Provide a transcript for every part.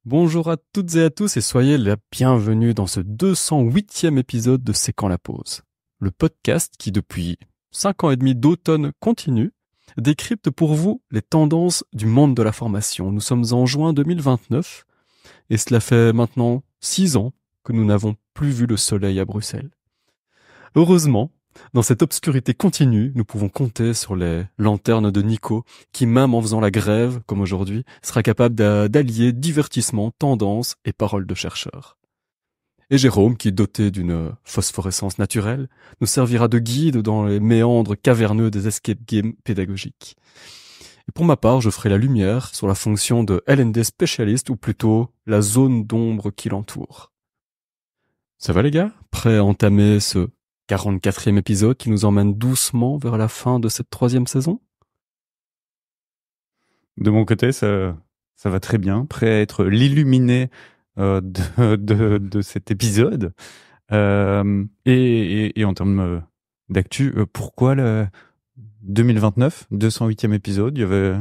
Bonjour à toutes et à tous et soyez les bienvenus dans ce 208e épisode de C'est quand la pause. Le podcast qui depuis 5 ans et demi d'automne continue décrypte pour vous les tendances du monde de la formation. Nous sommes en juin 2029 et cela fait maintenant 6 ans que nous n'avons plus vu le soleil à Bruxelles. Heureusement, dans cette obscurité continue, nous pouvons compter sur les lanternes de Nico, qui même en faisant la grève, comme aujourd'hui, sera capable d'allier divertissement, tendance et paroles de chercheurs. Et Jérôme, qui, doté d'une phosphorescence naturelle, nous servira de guide dans les méandres caverneux des escape games pédagogiques. Et pour ma part, je ferai la lumière sur la fonction de L&D spécialiste, ou plutôt la zone d'ombre qui l'entoure. Ça va les gars? Prêts à entamer ce 44e épisode qui nous emmène doucement vers la fin de cette 3e saison? De mon côté, ça va très bien. Prêt à être l'illuminé de cet épisode. Et en termes d'actu, pourquoi le 2029, 208e épisode? Il y avait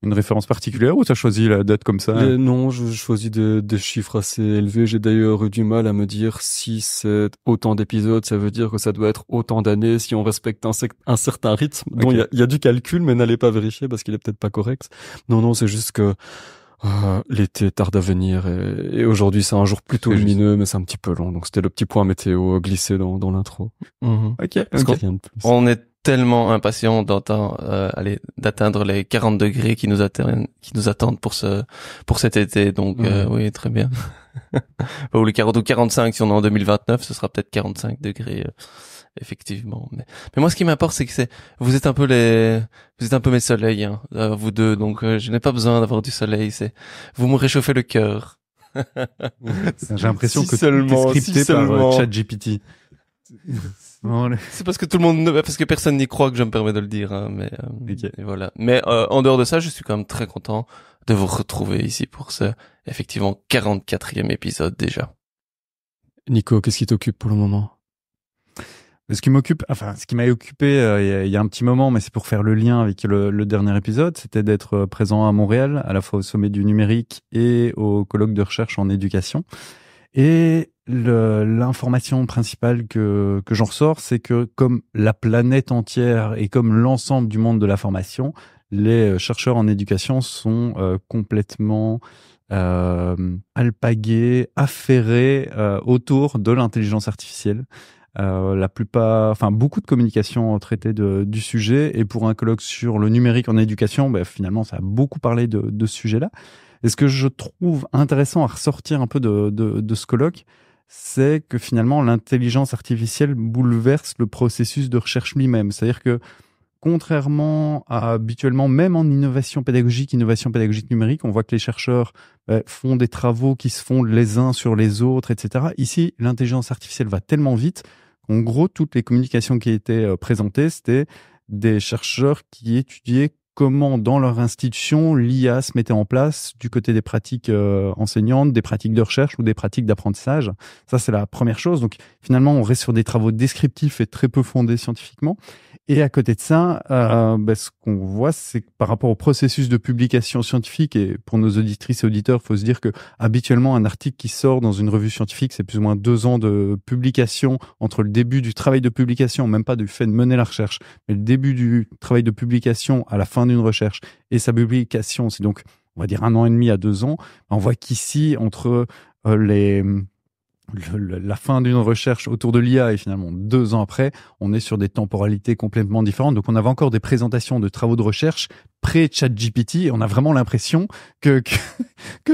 une référence particulière ou t'as choisi la date comme ça? Non, je choisis des chiffres assez élevés. J'ai d'ailleurs eu du mal à me dire si c'est autant d'épisodes, ça veut dire que ça doit être autant d'années si on respecte un certain rythme. Donc il y a du calcul, mais n'allez pas vérifier parce qu'il est peut-être pas correct. Non, c'est juste que l'été tarde à venir et aujourd'hui c'est un jour plutôt lumineux, mais c'est un petit peu long. Donc c'était le petit point météo glissé dans l'intro. Ok. Rien de plus. On est tellement impatient d'atteindre les 40 degrés qui nous attendent pour cet été. Donc, oui, très bien. Ou les 40 ou 45 si on est en 2029, ce sera peut-être 45 degrés, effectivement. Mais moi, ce qui m'importe, c'est que vous êtes un peu mes soleils, hein, vous deux. Donc, je n'ai pas besoin d'avoir du soleil. Vous me réchauffez le cœur. J'ai l'impression que seulement, t'es scripté par ChatGPT. C'est parce que personne n'y croit que je me permets de le dire, hein, mais Okay. et voilà. Mais en dehors de ça, je suis quand même très content de vous retrouver ici pour ce effectivement 44e épisode déjà. Nico, qu'est-ce qui t'occupe pour le moment? Ce qui m'a occupé il y a un petit moment, mais c'est pour faire le lien avec le dernier épisode, c'était d'être présent à Montréal, à la fois au sommet du numérique et au colloque de recherche en éducation. Et l'information principale que j'en ressors, c'est que comme la planète entière et comme l'ensemble du monde de la formation, les chercheurs en éducation sont complètement alpagués, affairés autour de l'intelligence artificielle. Beaucoup de communications ont traité du sujet, et pour un colloque sur le numérique en éducation, finalement, ça a beaucoup parlé de ce sujet-là. Et ce que je trouve intéressant à ressortir un peu de ce colloque, c'est que finalement, l'intelligence artificielle bouleverse le processus de recherche lui-même. C'est-à-dire que, contrairement à habituellement, même en innovation pédagogique numérique, on voit que les chercheurs font des travaux qui se font les uns sur les autres, etc. Ici, l'intelligence artificielle va tellement vite qu'en gros, toutes les communications qui étaient présentées, c'était des chercheurs qui étudiaient comment dans leur institution l'IA se mettait en place du côté des pratiques enseignantes, des pratiques de recherche ou des pratiques d'apprentissage. Ça, c'est la première chose. Donc finalement, on reste sur des travaux descriptifs et très peu fondés scientifiquement. Et à côté de ça, ce qu'on voit, c'est que par rapport au processus de publication scientifique, et pour nos auditrices et auditeurs, il faut se dire que habituellement, un article qui sort dans une revue scientifique, c'est plus ou moins 2 ans de publication entre le début du travail de publication, même pas du fait de mener la recherche, mais le début du travail de publication à la fin d'une recherche et sa publication, c'est donc, on va dire, 1 an et demi à 2 ans. On voit qu'ici, entre la fin d'une recherche autour de l'IA et finalement 2 ans après, on est sur des temporalités complètement différentes. Donc on avait encore des présentations de travaux de recherche pré-ChatGPT et on a vraiment l'impression que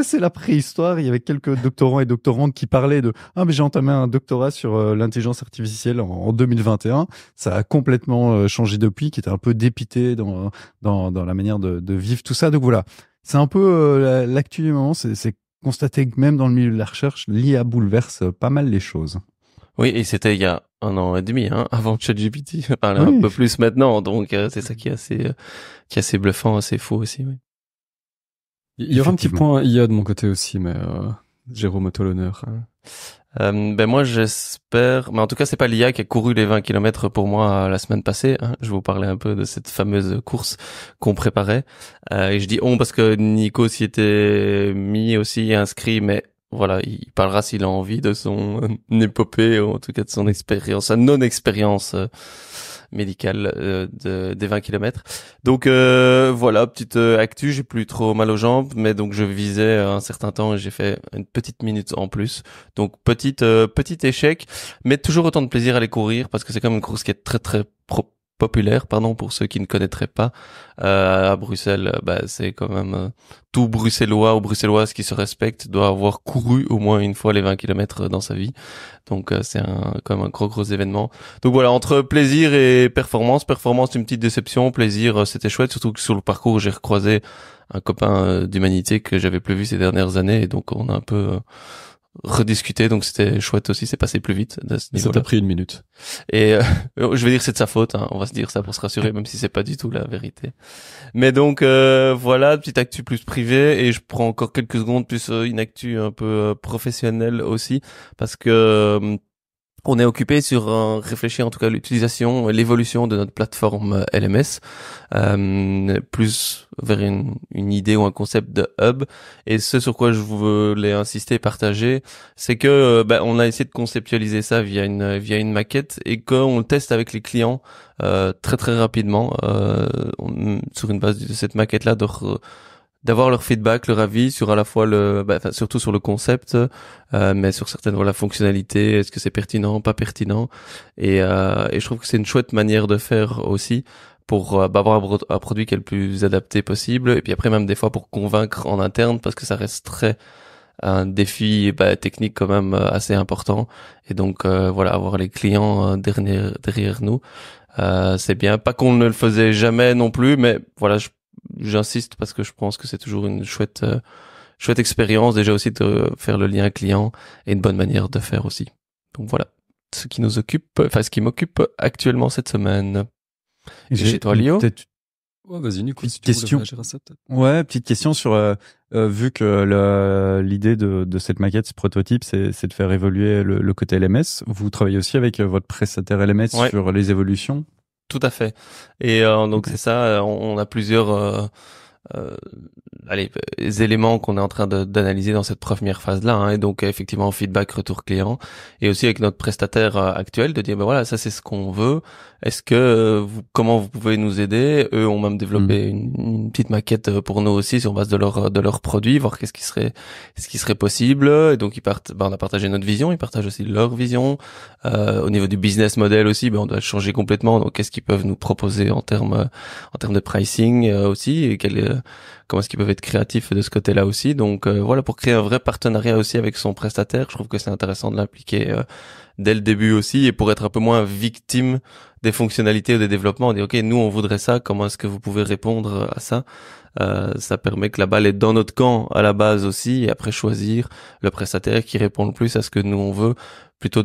c'est la préhistoire. Il y avait quelques doctorants et doctorantes qui parlaient de « Ah, mais j'ai entamé un doctorat sur l'intelligence artificielle en 2021 ». Ça a complètement changé depuis, qui était un peu dépité dans la manière de vivre tout ça. Donc voilà, c'est un peu l'actu du moment, c'est constater que même dans le milieu de la recherche, l'IA bouleverse pas mal les choses. Oui, et c'était il y a 1 an et demi, hein, avant ChatGPT. Un peu plus maintenant, donc c'est ça qui est assez bluffant, assez fou aussi. Oui. Il y aura un petit point IA de mon côté aussi, mais Jérôme, à toi l'honneur. Ben moi j'espère, mais en tout cas c'est pas l'IA qui a couru les 20 kilomètres pour moi la semaine passée. Hein. Je vais vous parler un peu de cette fameuse course qu'on préparait. Et je dis on parce que Nico s'y était mis aussi inscrit, mais voilà, il parlera s'il a envie de son épopée, ou en tout cas de son expérience, sa non-expérience médicale des 20 kilomètres. Donc voilà, petite actu, j'ai plus trop mal aux jambes, mais donc je visais un certain temps et j'ai fait une petite minute en plus. Donc petit échec, mais toujours autant de plaisir à aller courir parce que c'est comme une course qui est très très populaire, pardon, pour ceux qui ne connaîtraient pas. À Bruxelles, bah, c'est quand même tout Bruxellois ou Bruxelloise qui se respecte doit avoir couru au moins une fois les 20 kilomètres dans sa vie. Donc c'est quand même un gros événement. Donc voilà, entre plaisir et performance, une petite déception, plaisir, c'était chouette, surtout que sur le parcours j'ai recroisé un copain d'humanité que j'avais plus vu ces dernières années et donc on a un peu rediscuté, donc c'était chouette aussi, c'est passé plus vite de ce niveau-là. Ça t'a pris une minute. Et je vais dire c'est de sa faute, hein, on va se dire ça pour se rassurer, même si c'est pas du tout la vérité. Mais donc voilà, petite actu plus privée, et je prends encore quelques secondes plus une actu un peu professionnelle aussi, parce que on est occupé sur réfléchir en tout cas à l'utilisation et l'évolution de notre plateforme LMS, plus vers une idée ou un concept de hub. Et ce sur quoi je voulais insister, partager, c'est que on a essayé de conceptualiser ça via une maquette et qu'on le teste avec les clients très très rapidement sur une base de cette maquette là d'avoir leur feedback, leur avis sur à la fois surtout sur le concept, mais sur certaines fonctionnalités, est-ce que c'est pertinent, pas pertinent, et je trouve que c'est une chouette manière de faire aussi pour avoir un produit qui est le plus adapté possible, et puis après même des fois pour convaincre en interne parce que ça reste un défi technique quand même assez important, et donc avoir les clients derrière nous, c'est bien, pas qu'on ne le faisait jamais non plus, mais voilà, j'insiste parce que je pense que c'est toujours une chouette expérience déjà aussi de faire le lien client et une bonne manière de faire aussi. Donc voilà, ce qui m'occupe actuellement cette semaine. Et chez toi, Lio? Ouais, vas-y, Nico, si tu question. voulais réagir à ça, peut-être. Ouais, petite question sur vu que l'idée de cette maquette, ce prototype, c'est de faire évoluer le côté LMS. Vous travaillez aussi avec votre prestataire LMS sur les évolutions? Tout à fait. Et donc c'est ça, on a plusieurs éléments qu'on est en train d'analyser dans cette première phase-là, hein, et donc effectivement feedback, retour client, et aussi avec notre prestataire actuel de dire voilà, ça c'est ce qu'on veut. Est-ce que comment vous pouvez nous aider? Eux ont même développé une petite maquette pour nous aussi sur base de leurs produits, voir ce qui serait possible. Et donc on a partagé notre vision, ils partagent aussi leur vision. Au niveau du business model aussi, on doit changer complètement. Donc qu'est-ce qu'ils peuvent nous proposer en termes de pricing aussi, et comment est-ce qu'ils peuvent être créatifs de ce côté-là aussi. Donc voilà, pour créer un vrai partenariat aussi avec son prestataire, je trouve que c'est intéressant de l'impliquer dès le début aussi, et pour être un peu moins victime des fonctionnalités ou des développements, on dit ok, nous on voudrait ça, comment est-ce que vous pouvez répondre à ça? Ça permet que la balle est dans notre camp à la base aussi, et après choisir le prestataire qui répond le plus à ce que nous on veut, plutôt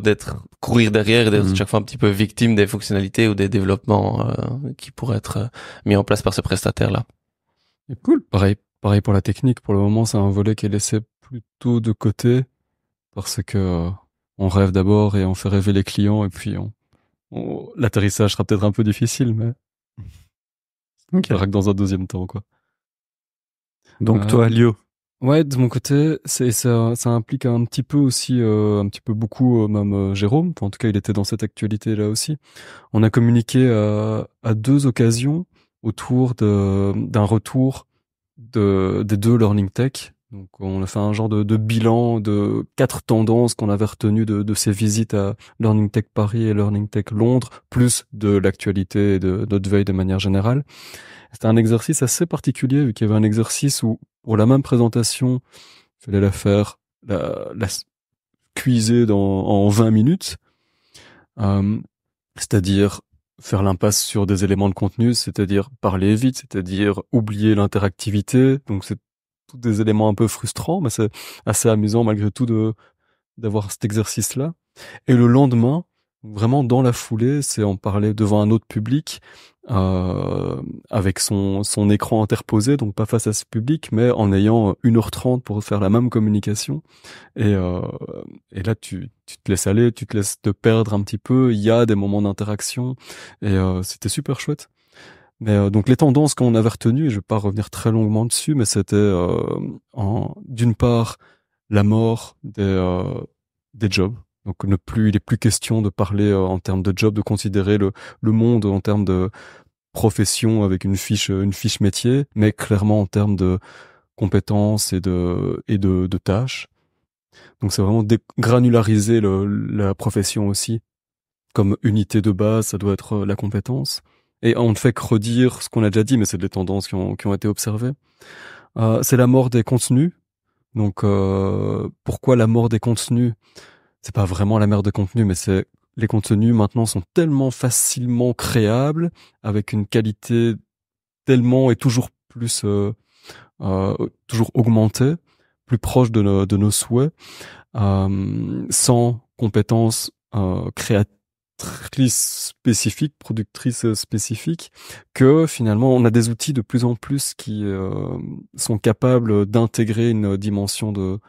courir derrière et d'être chaque fois un petit peu victime des fonctionnalités ou des développements qui pourraient être mis en place par ce prestataire-là. Cool. Pareil pour la technique. Pour le moment, c'est un volet qui est laissé plutôt de côté parce que on rêve d'abord et on fait rêver les clients, et puis l'atterrissage sera peut-être un peu difficile, mais on verra que dans un deuxième temps, quoi. Donc toi, Lio? Ouais, de mon côté, ça implique un petit peu aussi, un petit peu beaucoup, même Jérôme. Enfin, en tout cas, il était dans cette actualité-là aussi. On a communiqué à 2 occasions autour d'un retour des 2 Learning Tech. Donc, on a fait un genre de bilan de 4 tendances qu'on avait retenues de ces visites à Learning Tech Paris et Learning Tech Londres, plus de l'actualité et de notre veille de manière générale. C'était un exercice assez particulier, vu qu'il y avait un exercice où, pour la même présentation, il fallait la faire, la cuiser en 20 minutes. C'est-à-dire faire l'impasse sur des éléments de contenu, c'est-à-dire parler vite, c'est-à-dire oublier l'interactivité. Donc c'est tous des éléments un peu frustrants, mais c'est assez amusant malgré tout d'avoir cet exercice-là. Et le lendemain, Vraiment dans la foulée, c'est en parler devant un autre public, avec son écran interposé, donc pas face à ce public, mais en ayant 1h30 pour faire la même communication. Et là, tu te laisses aller, tu te laisses te perdre un petit peu. Il y a des moments d'interaction, et c'était super chouette. Mais donc les tendances qu'on avait retenues, je vais pas revenir très longuement dessus, mais c'était d'une part la mort des jobs. Donc il est plus question de parler en termes de job, de considérer le monde en termes de profession avec une fiche métier, mais clairement en termes de compétences et de tâches. Donc c'est vraiment granulariser la profession aussi. Comme unité de base, ça doit être la compétence. Et on ne fait que redire ce qu'on a déjà dit, mais c'est des tendances qui ont été observées. C'est la mort des contenus. Donc pourquoi la mort des contenus? C'est pas vraiment la mort des contenus, mais c'est les contenus maintenant sont tellement facilement créables, avec une qualité tellement et toujours plus toujours augmentée, plus proche de nos souhaits, sans compétences créatrices spécifiques, productrices spécifiques, que finalement on a des outils de plus en plus qui sont capables d'intégrer une dimension de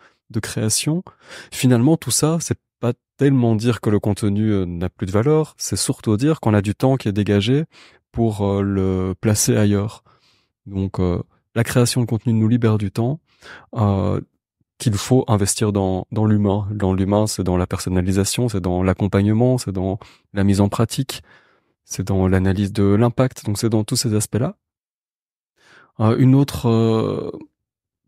création. Finalement, tout ça, c'est pas tellement dire que le contenu n'a plus de valeur, c'est surtout dire qu'on a du temps qui est dégagé pour le placer ailleurs. Donc, la création de contenu nous libère du temps qu'il faut investir dans l'humain. Dans l'humain, c'est dans la personnalisation, c'est dans l'accompagnement, c'est dans la mise en pratique, c'est dans l'analyse de l'impact. Donc, c'est dans tous ces aspects-là. Une autre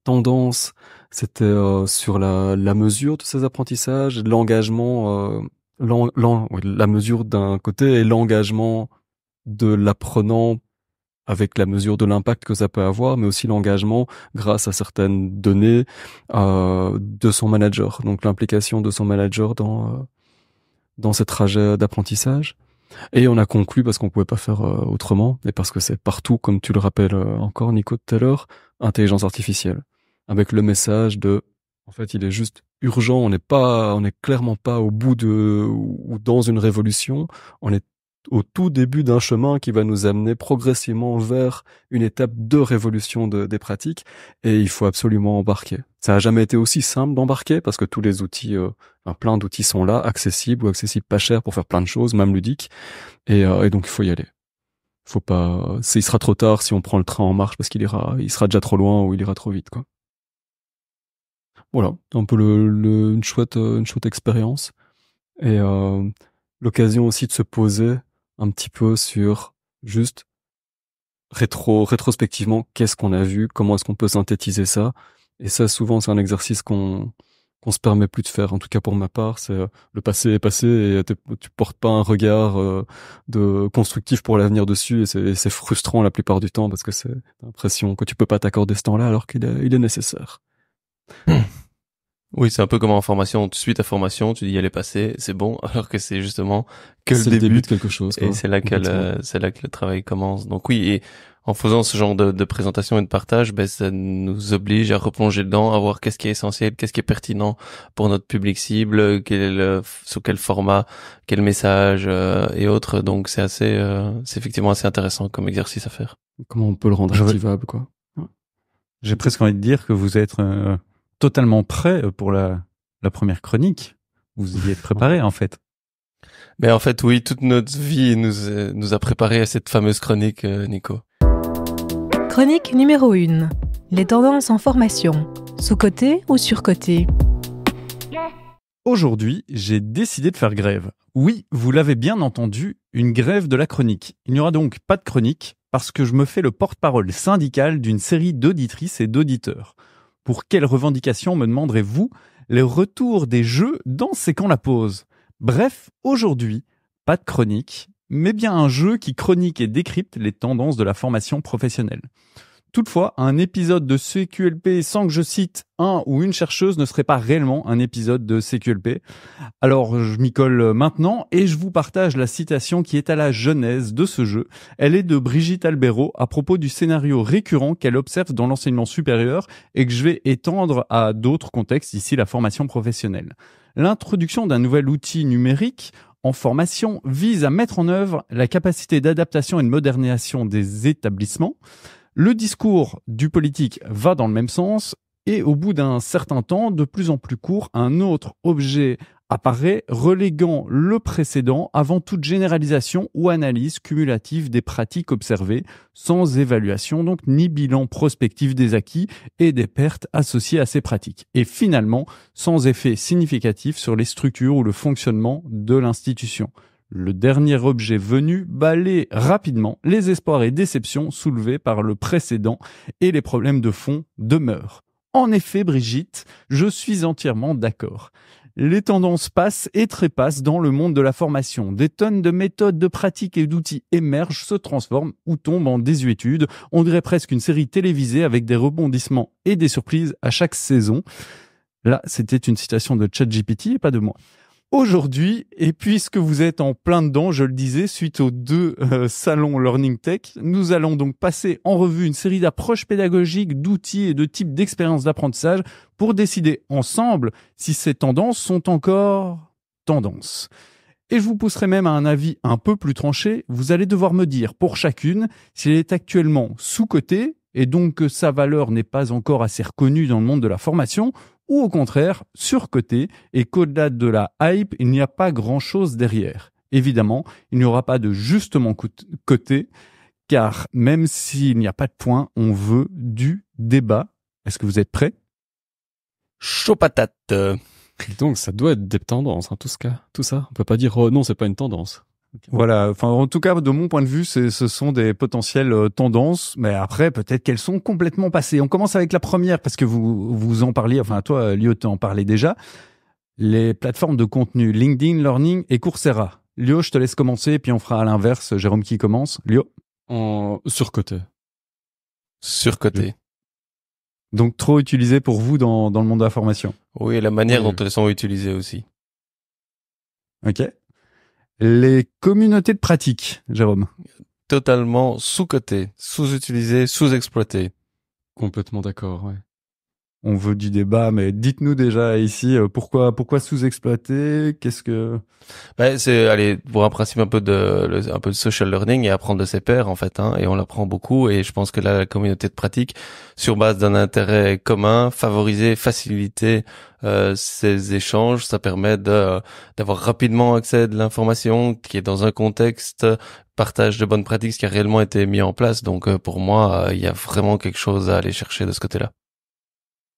tendance, c'était sur la mesure de ces apprentissages, l'engagement, la mesure d'un côté et l'engagement de l'apprenant avec la mesure de l'impact que ça peut avoir, mais aussi l'engagement grâce à certaines données de son manager. Donc l'implication de son manager dans ces trajets d'apprentissage. Et on a conclu, parce qu'on pouvait pas faire autrement, et parce que c'est partout, comme tu le rappelles encore, Nico, tout à l'heure, intelligence artificielle. Avec le message de, en fait, il est juste urgent, on est clairement pas au bout ou dans une révolution, on est au tout début d'un chemin qui va nous amener progressivement vers une étape de révolution des pratiques, et il faut absolument embarquer. Ça a jamais été aussi simple d'embarquer, parce que tous les outils, plein d'outils sont là, accessibles ou accessibles pas cher pour faire plein de choses, même ludiques, et donc il faut y aller. Faut pas, il sera trop tard si on prend le train en marche, parce il sera déjà trop loin ou il ira trop vite, quoi. Voilà, un peu une chouette expérience, et l'occasion aussi de se poser un petit peu sur juste rétrospectivement qu'est-ce qu'on a vu, comment est-ce qu'on peut synthétiser ça. Et ça, souvent, c'est un exercice qu'on se permet plus de faire. En tout cas, pour ma part, c'est le passé est passé et tu portes pas un regard de constructif pour l'avenir dessus, et c'est frustrant la plupart du temps parce que c'est l'impression que tu peux pas t'accorder ce temps-là alors qu'il est nécessaire. Oui, c'est un peu comme en formation. Tu suis ta formation, tu dis elle est passée, c'est bon, alors que c'est justement que le début de quelque chose, quoi. Et c'est là que le travail commence. Donc oui, et en faisant ce genre de présentation et de partage, ben ça nous oblige à replonger dedans, à voir qu'est-ce qui est essentiel, qu'est-ce qui est pertinent pour notre public cible, sous quel format, quel message et autres. Donc c'est effectivement assez intéressant comme exercice à faire. Comment on peut le rendre activable, quoi. J'ai presque envie de dire que vous êtes totalement prêt pour la première chronique. Vous y êtes préparé, en fait. Mais en fait, oui, toute notre vie nous a préparé à cette fameuse chronique, Nico. Chronique numéro 1. Les tendances en formation. Sous-coté ou sur-coté? Aujourd'hui, j'ai décidé de faire grève. Oui, vous l'avez bien entendu, une grève de la chronique. Il n'y aura donc pas de chronique parce que je me fais le porte-parole syndical d'une série d'auditrices et d'auditeurs. Pour quelles revendications, me demanderez-vous? Les retours des jeux dans C'est quand la pause. Bref, aujourd'hui, pas de chronique, mais bien un jeu qui chronique et décrypte les tendances de la formation professionnelle. Toutefois, un épisode de CQLP sans que je cite un ou une chercheuse ne serait pas réellement un épisode de CQLP. Alors, je m'y colle maintenant et je vous partage la citation qui est à la genèse de ce jeu. Elle est de Brigitte Albero à propos du scénario récurrent qu'elle observe dans l'enseignement supérieur et que je vais étendre à d'autres contextes, ici la formation professionnelle. L'introduction d'un nouvel outil numérique en formation vise à mettre en œuvre la capacité d'adaptation et de modernisation des établissements. Le discours du politique va dans le même sens et au bout d'un certain temps, de plus en plus court, un autre objet apparaît, reléguant le précédent avant toute généralisation ou analyse cumulative des pratiques observées, sans évaluation donc ni bilan prospectif des acquis et des pertes associées à ces pratiques. Et finalement, sans effet significatif sur les structures ou le fonctionnement de l'institution. Le dernier objet venu balaie rapidement les espoirs et déceptions soulevés par le précédent et les problèmes de fond demeurent. En effet, Brigitte, je suis entièrement d'accord. Les tendances passent et trépassent dans le monde de la formation. Des tonnes de méthodes, de pratiques et d'outils émergent, se transforment ou tombent en désuétude. On dirait presque une série télévisée avec des rebondissements et des surprises à chaque saison. Là, c'était une citation de ChatGPT et pas de moi. Aujourd'hui, et puisque vous êtes en plein dedans, je le disais, suite aux 2 salons Learning Tech, nous allons donc passer en revue une série d'approches pédagogiques, d'outils et de types d'expériences d'apprentissage pour décider ensemble si ces tendances sont encore tendances. Et je vous pousserai même à un avis un peu plus tranché. Vous allez devoir me dire pour chacune s'il est actuellement sous-coté et donc que sa valeur n'est pas encore assez reconnue dans le monde de la formation, ou au contraire surcoté et qu'au-delà de la hype, il n'y a pas grand-chose derrière. Évidemment, il n'y aura pas de justement coté, car même s'il n'y a pas de point, on veut du débat. Est-ce que vous êtes prêts ? Chaud patate. Donc ça doit être des tendances, tout ça. On peut pas dire non, c'est pas une tendance. Voilà, enfin en tout cas de mon point de vue, ce sont des potentielles tendances, mais après peut-être qu'elles sont complètement passées. On commence avec la première parce que vous en parliez, enfin toi Lio t'en parlais déjà, les plateformes de contenu LinkedIn Learning et Coursera. Lio, je te laisse commencer puis on fera à l'inverse, Jérôme qui commence. Lio. En surcoté. Surcoté. Donc trop utilisé pour vous dans le monde de la formation. Oui, et la manière dont elles sont utilisées aussi. OK. Les communautés de pratique, Jérôme. Totalement sous-coté, sous-utilisé, sous-exploité. Complètement d'accord, ouais. On veut du débat, mais dites-nous déjà ici pourquoi sous-exploiter, qu'est-ce que C'est aller pour un principe un peu de social learning et apprendre de ses pairs en fait, et on l'apprend beaucoup et je pense que là la communauté de pratique sur base d'un intérêt commun, favoriser, faciliter ces échanges, ça permet d'avoir rapidement accès à de l'information qui est dans un contexte partage de bonnes pratiques qui a réellement été mis en place. Donc pour moi, il y a vraiment quelque chose à aller chercher de ce côté-là.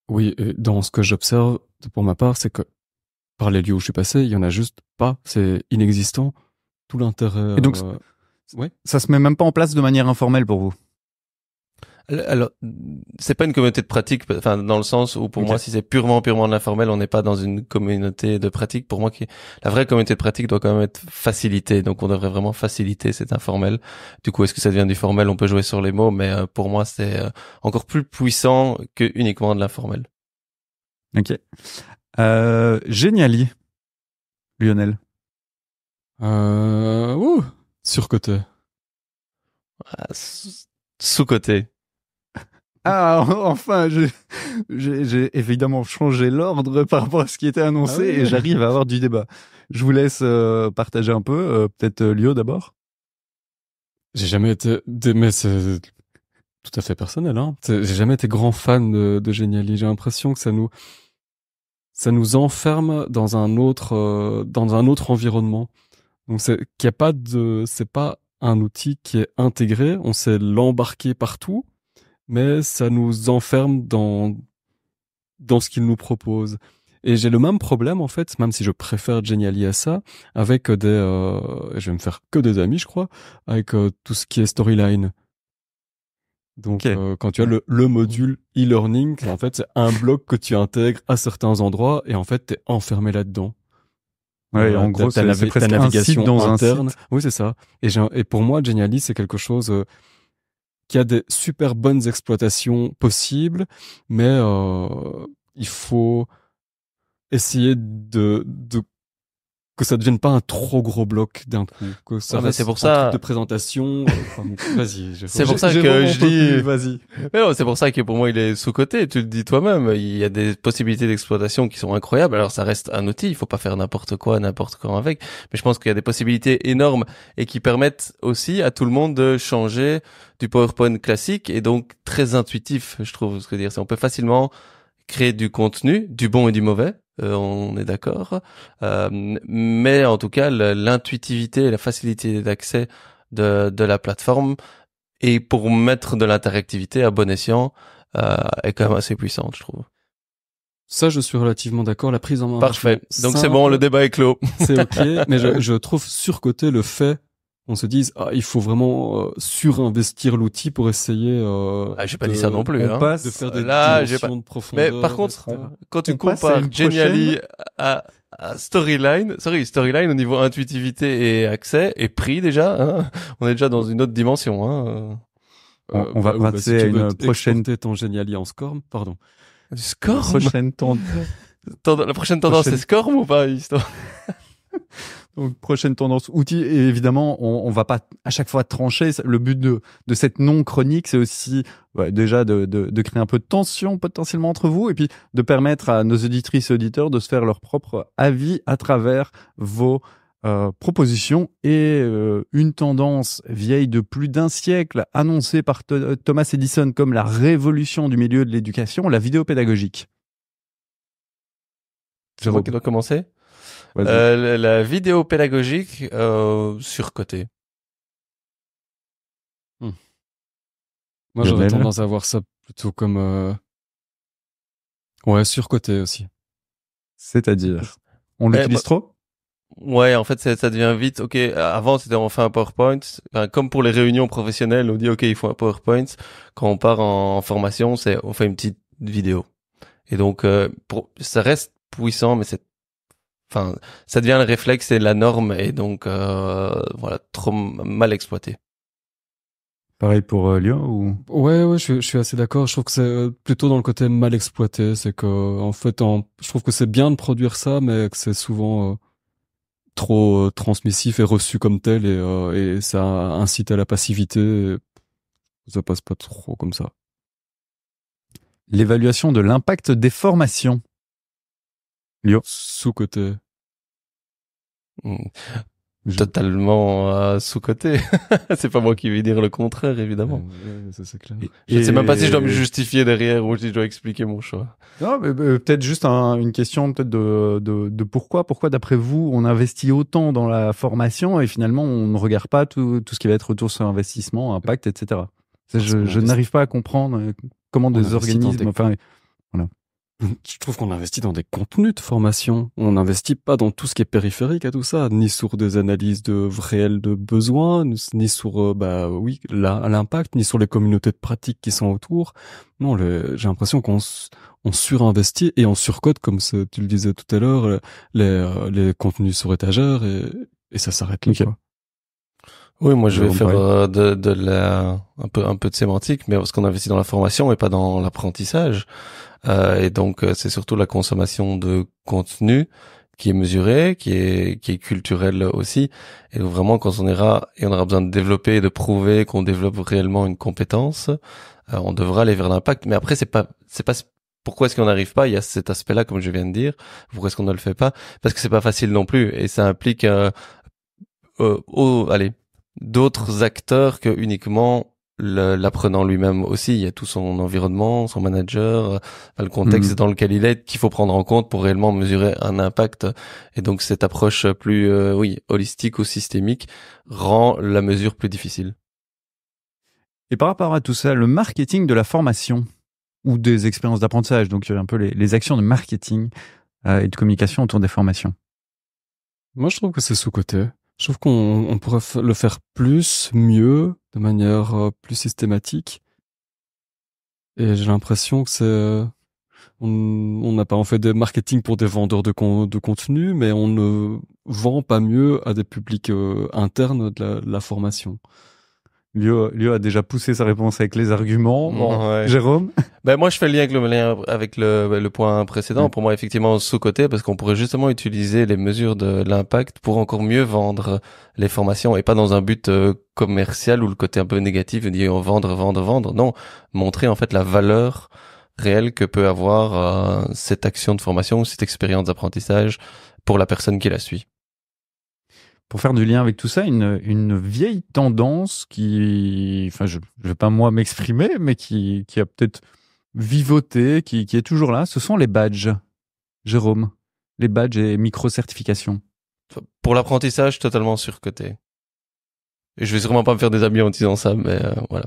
Oui, et dans ce que j'observe, pour ma part, c'est que par les lieux où je suis passé, il y en a juste pas, c'est inexistant. Tout l'intérêt. Et donc, ouais. Ça se met même pas en place de manière informelle pour vous. Alors, c'est pas une communauté de pratique, enfin dans le sens où pour moi, si c'est purement de l'informel, on n'est pas dans une communauté de pratique. Pour moi, la vraie communauté de pratique doit quand même être facilitée. Donc, on devrait vraiment faciliter cet informel. Du coup, est-ce que ça devient du formel? On peut jouer sur les mots, mais pour moi, c'est encore plus puissant que uniquement de l'informel. Ok. Geniali, Lionel. Surcoté. Sous-coté. Ah, enfin, j'ai évidemment changé l'ordre par rapport à ce qui était annoncé et j'arrive à avoir du débat. Je vous laisse partager un peu, peut-être Lio d'abord. J'ai jamais été, mais c'est tout à fait personnel, j'ai jamais été grand fan de Geniali. J'ai l'impression que ça nous enferme dans un autre environnement. Donc c'est pas un outil qui est intégré, on sait l'embarquer partout, mais ça nous enferme dans ce qu'il nous propose. Et j'ai le même problème, en fait, même si je préfère Geniali à ça, avec je vais me faire que des amis, je crois, avec tout ce qui est storyline. Donc, quand tu as le module e-learning, en fait, c'est un bloc que tu intègres à certains endroits, et en fait, t'es enfermé là-dedans. Ouais, en gros, c'est presque ta navigation un site dans interne. un site. Oui, c'est ça. Et pour moi, Geniali, c'est quelque chose qui a des super bonnes exploitations possibles, mais il faut essayer de que ça devienne pas un trop gros bloc d'un coup, que ça mais reste c'est pour un ça- truc de présentation. Vas-y. C'est pour ça J'ai que vraiment je pas dis- pu, vas-y. Mais non, c'est pour ça que pour moi il est sous-coté. Tu le dis toi-même. Il y a des possibilités d'exploitation qui sont incroyables. Alors ça reste un outil. Il faut pas faire n'importe quoi, n'importe quand avec. Mais je pense qu'il y a des possibilités énormes et qui permettent aussi à tout le monde de changer du PowerPoint classique et donc très intuitif. Je trouve ce que dire. C'est on peut facilement créer du contenu, du bon et du mauvais. On est d'accord. Mais en tout cas, l'intuitivité et la facilité d'accès de la plateforme et pour mettre de l'interactivité à bon escient est quand même assez puissante, je trouve. Ça, je suis relativement d'accord. La prise en main. Parfait. vachement Donc c'est bon, simple, le débat est clos. c'est ok, mais je trouve surcoté le fait qu'on se dise il faut vraiment surinvestir l'outil pour essayer. J'ai pas dit ça non plus. on Hein. passe de faire des Là, j'ai dimensions de profondeur. Mais par contre, etc. quand tu on passe à compares une Genially à Storyline au niveau intuitivité et accès et prix déjà, hein, on est déjà dans une autre dimension. Hein. On va bah, passer si à tu veux une prochaine- exporter ton Geniali en SCORM, pardon. Du score. Prochaine tendance. La prochaine tendance, Prochaine- c'est Scorm ou pas, histoire? Donc, prochaine tendance outils. Et évidemment, on va pas à chaque fois trancher. Le but de cette non-chronique, c'est aussi déjà de créer un peu de tension potentiellement entre vous et puis de permettre à nos auditrices et auditeurs de se faire leur propre avis à travers vos propositions. Et une tendance vieille de plus d'un siècle annoncée par Thomas Edison comme la révolution du milieu de l'éducation, la vidéo pédagogique. C'est moi qui dois commencer. Vas-y. La vidéo pédagogique surcotée. Moi, j'aurais Lionel. tendance à voir ça plutôt comme surcoté aussi. C'est-à-dire, on Eh, l'utilise trop? Ouais, en fait, ça devient vite. Ok, avant c'était on fait un PowerPoint. Enfin, comme pour les réunions professionnelles, on dit ok, il faut un PowerPoint. Quand on part en formation, c'est on fait une petite vidéo. Et donc, ça reste puissant, mais ça devient le réflexe et la norme, et donc voilà, trop mal exploité. Pareil pour Lyon ou? Ouais, je suis assez d'accord. Je trouve que c'est plutôt dans le côté mal exploité. C'est que, en fait, je trouve que c'est bien de produire ça, mais que c'est souvent trop transmissif et reçu comme tel, et ça incite à la passivité. Ça passe pas trop comme ça. L'évaluation de l'impact des formations. Lyon. Sous-côté. Totalement sous-coté. C'est pas moi qui vais dire le contraire, évidemment. Ça, c'est clair. Je sais même pas si je dois me justifier derrière ou si je dois expliquer mon choix. Non, mais peut-être juste une question peut-être de pourquoi d'après vous on investit autant dans la formation et finalement on ne regarde pas tout ce qui va être retour sur investissement, impact, etc. Je n'arrive pas à comprendre comment des organismes, Je trouve qu'on investit dans des contenus de formation. On n'investit pas dans tout ce qui est périphérique à tout ça, ni sur des analyses réelles de besoins, ni sur l'impact, ni sur les communautés de pratique qui sont autour. Non, j'ai l'impression qu'on surinvestit et on surcote, comme tu le disais tout à l'heure, les contenus sur étagère, et ça s'arrête là. Okay. Quoi. Oui, moi je vais faire un peu de sémantique, mais parce qu'on investit dans la formation et pas dans l'apprentissage. Et donc c'est surtout la consommation de contenu qui est mesurée, qui est culturelle aussi. Et donc vraiment quand on aura besoin de développer et de prouver qu'on développe réellement une compétence, on devra aller vers l'impact. Mais après c'est pas pourquoi est-ce qu'on n'arrive pas? Il y a cet aspect-là, comme je viens de dire. Pourquoi est-ce qu'on ne le fait pas? Parce que c'est pas facile non plus, et ça implique d'autres acteurs que uniquement l'apprenant lui-même aussi. Il y a tout son environnement, son manager, le contexte dans lequel il est, qu'il faut prendre en compte pour réellement mesurer un impact. Et donc cette approche plus holistique ou systémique rend la mesure plus difficile. Et par rapport à tout ça, le marketing de la formation ou des expériences d'apprentissage, donc un peu les actions de marketing et de communication autour des formations. Moi, je trouve que c'est sous-coté. Je trouve qu'on pourrait le faire mieux, de manière plus systématique. Et j'ai l'impression que on n'a pas en fait des marketing pour des vendeurs de contenu, mais on ne vend pas mieux à des publics internes de la formation. Lio a déjà poussé sa réponse avec les arguments. Bon, Ouais. Jérôme? Ben moi je fais le lien avec le point précédent. Mm. Pour moi effectivement sous-côté parce qu'on pourrait justement utiliser les mesures de l'impact pour encore mieux vendre les formations et pas dans un but commercial ou le côté un peu négatif de dire vendre. Non, montrer en fait la valeur réelle que peut avoir cette action de formation ou cette expérience d'apprentissage pour la personne qui la suit. Pour faire du lien avec tout ça, une vieille tendance qui, enfin, je vais pas moi m'exprimer, mais qui a peut-être vivoté, qui est toujours là, ce sont les badges. Jérôme, les badges et micro-certifications. Pour l'apprentissage, totalement surcoté. Et je vais sûrement pas me faire des amis en disant ça, mais voilà.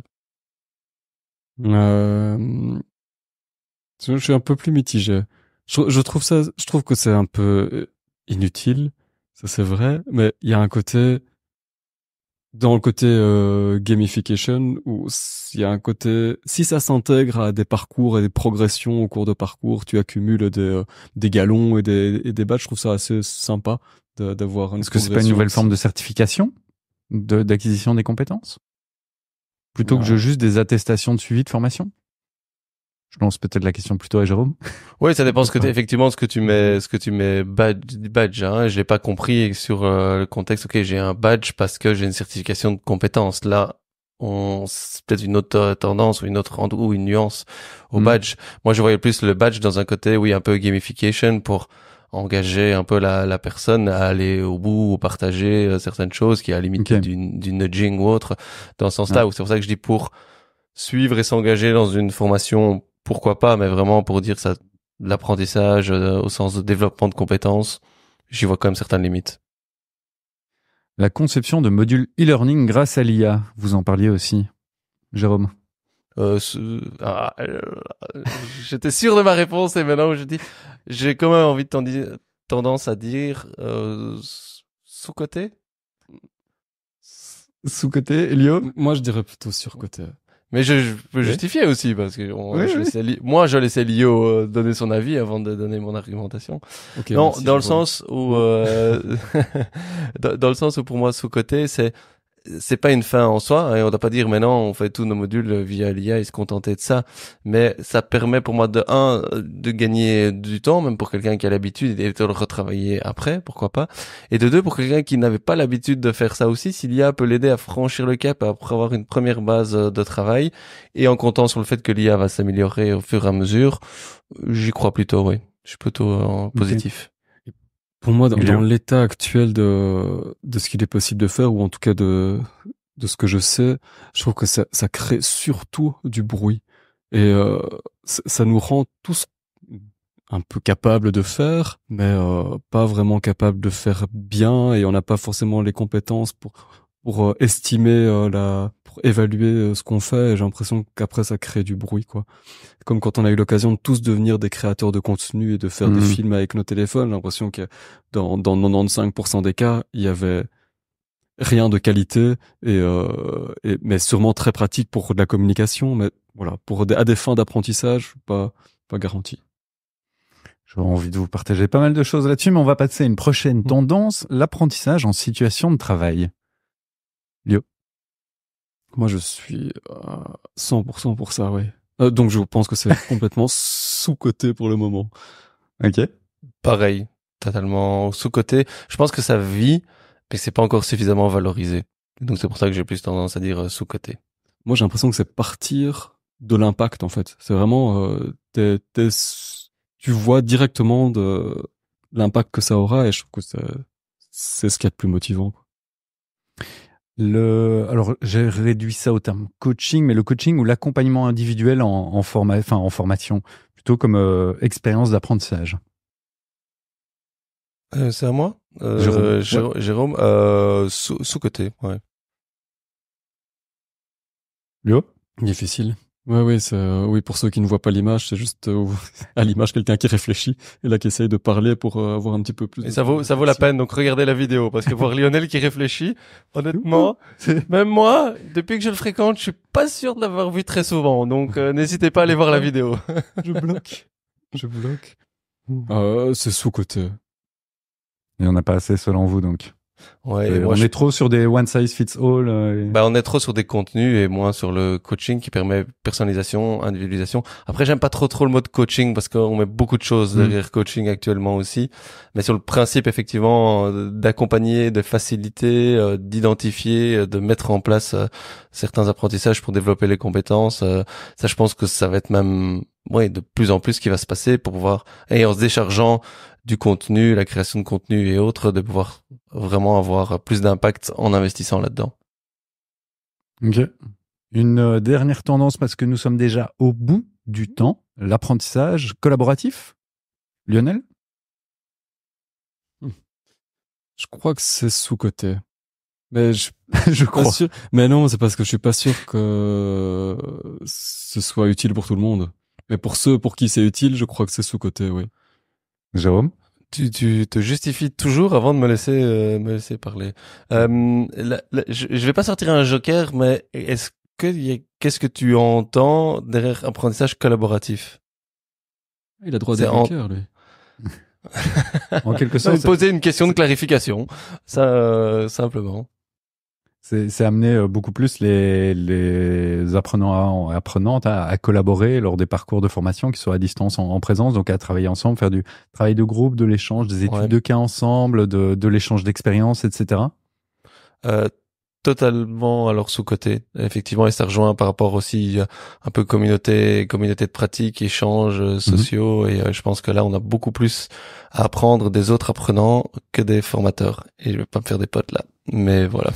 Je suis un peu plus mitigé. Je trouve que c'est un peu inutile, ça c'est vrai, mais il y a un côté dans le côté gamification où il y a un côté si ça s'intègre à des parcours et des progressions au cours de parcours, tu accumules des galons et des badges, je trouve ça assez sympa d'avoir une Est-ce que c'est pas une nouvelle forme de certification, d'acquisition des compétences, plutôt que juste des attestations de suivi de formation? Je lance peut-être la question plutôt à Jérôme. Oui, ça dépend effectivement ce que tu mets badge, hein. Je l'ai pas compris sur le contexte. Ok, j'ai un badge parce que j'ai une certification de compétences. Là, c'est peut-être une autre tendance ou une nuance au badge. Moi, je voyais plus le badge dans un côté, oui, un peu gamification pour engager un peu la personne à aller au bout ou partager certaines choses qui à la limite du nudging ou autre dans ce sens-là. Ou c'est pour ça que je dis pour suivre et s'engager dans une formation, pourquoi pas, mais vraiment pour dire ça, l'apprentissage au sens de développement de compétences, j'y vois quand même certaines limites. La conception de modules e-learning grâce à l'IA, vous en parliez aussi, Jérôme. J'étais sûr de ma réponse et maintenant j'ai quand même envie de tendance à dire sous-côté. Sous-côté, Elio? Moi je dirais plutôt sur-côté. Mais je peux justifier aussi parce que je laissais Lio donner son avis avant de donner mon argumentation. Okay, non, merci, dans le sens où dans le sens où pour moi sous-côté c'est pas une fin en soi et on doit pas dire maintenant on fait tous nos modules via l'IA et se contenter de ça, mais ça permet pour moi de gagner du temps même pour quelqu'un qui a l'habitude et de le retravailler après, pourquoi pas, et de deux pour quelqu'un qui n'avait pas l'habitude de faire ça aussi, si l'IA peut l'aider à franchir le cap après avoir une première base de travail et en comptant sur le fait que l'IA va s'améliorer au fur et à mesure, j'y crois plutôt, oui, je suis plutôt positif. Pour moi, dans l'état actuel de ce qu'il est possible de faire, ou en tout cas de ce que je sais, je trouve que ça crée surtout du bruit. Et ça nous rend tous un peu capables de faire, mais pas vraiment capables de faire bien, et on n'a pas forcément les compétences pour estimer pour évaluer ce qu'on fait, et j'ai l'impression qu'après ça crée du bruit, quoi. Comme quand on a eu l'occasion de tous devenir des créateurs de contenu et de faire des films avec nos téléphones, j'ai l'impression que dans 95% des cas, il y avait rien de qualité mais sûrement très pratique pour de la communication, mais voilà, à des fins d'apprentissage, pas garanti. J'aurais envie de vous partager pas mal de choses là-dessus, mais on va passer à une prochaine tendance, l'apprentissage en situation de travail. Lio? Moi, je suis 100% pour ça, oui. Donc, je pense que c'est complètement sous-coté pour le moment. Ok. Pareil, totalement sous-coté. Je pense que ça vit, mais c'est pas encore suffisamment valorisé. Donc, c'est pour ça que j'ai plus tendance à dire sous-coté. Moi, j'ai l'impression que c'est partir de l'impact, en fait. C'est vraiment, tu vois directement de l'impact que ça aura, et je trouve que c'est ce qu'il y a de plus motivant, quoi. Alors, j'ai réduit ça au terme coaching, mais le coaching ou l'accompagnement individuel en formation, plutôt comme expérience d'apprentissage. C'est à moi? Jérôme, sous-côté, ouais. Lio? Difficile. Oui, oui, pour ceux qui ne voient pas l'image, c'est juste à l'image quelqu'un qui réfléchit et là qui essaye de parler pour avoir un petit peu plus. Et ça vaut la peine, donc regardez la vidéo, parce que voir Lionel qui réfléchit, honnêtement, même moi, depuis que je le fréquente, je suis pas sûr de l'avoir vu très souvent, donc n'hésitez pas à aller voir la vidéo. Je bloque. C'est sous-côté. Il n'y en a pas assez selon vous, donc. Ouais, et moi, on est trop sur des one size fits all. on est trop sur des contenus et moins sur le coaching qui permet personnalisation, individualisation. Après, j'aime pas trop le mode coaching parce qu'on met beaucoup de choses derrière coaching actuellement aussi. Mais sur le principe, effectivement, d'accompagner, de faciliter, d'identifier, de mettre en place certains apprentissages pour développer les compétences. Ça, je pense que ça va être même, de plus en plus ce qui va se passer pour pouvoir, et en se déchargeant du contenu, la création de contenu et autres, de pouvoir vraiment avoir plus d'impact en investissant là-dedans. Ok. Une dernière tendance, parce que nous sommes déjà au bout du temps, l'apprentissage collaboratif. Lionel? Je crois que c'est sous-coté. Mais je crois. Pas sûr. Mais non, c'est parce que je suis pas sûr que ce soit utile pour tout le monde. Mais pour ceux pour qui c'est utile, je crois que c'est sous-coté, oui. Jérôme? Tu te justifies toujours avant de me laisser parler. Je vais pas sortir un joker, mais qu'est-ce que tu entends derrière apprentissage collaboratif? Il a droit d'être joker, lui. En quelque sorte. Poser une question de clarification. Ça, simplement. C'est amener beaucoup plus les apprenants et apprenantes à collaborer lors des parcours de formation, qui soient à distance, en présence, donc à travailler ensemble, faire du travail de groupe, de l'échange, des études de cas ensemble, de l'échange d'expériences, etc. Totalement alors sous-côté, effectivement, et ça rejoint par rapport aussi un peu communauté de pratique, échanges sociaux, et je pense que là on a beaucoup plus à apprendre des autres apprenants que des formateurs, et je vais pas me faire des potes là, mais voilà.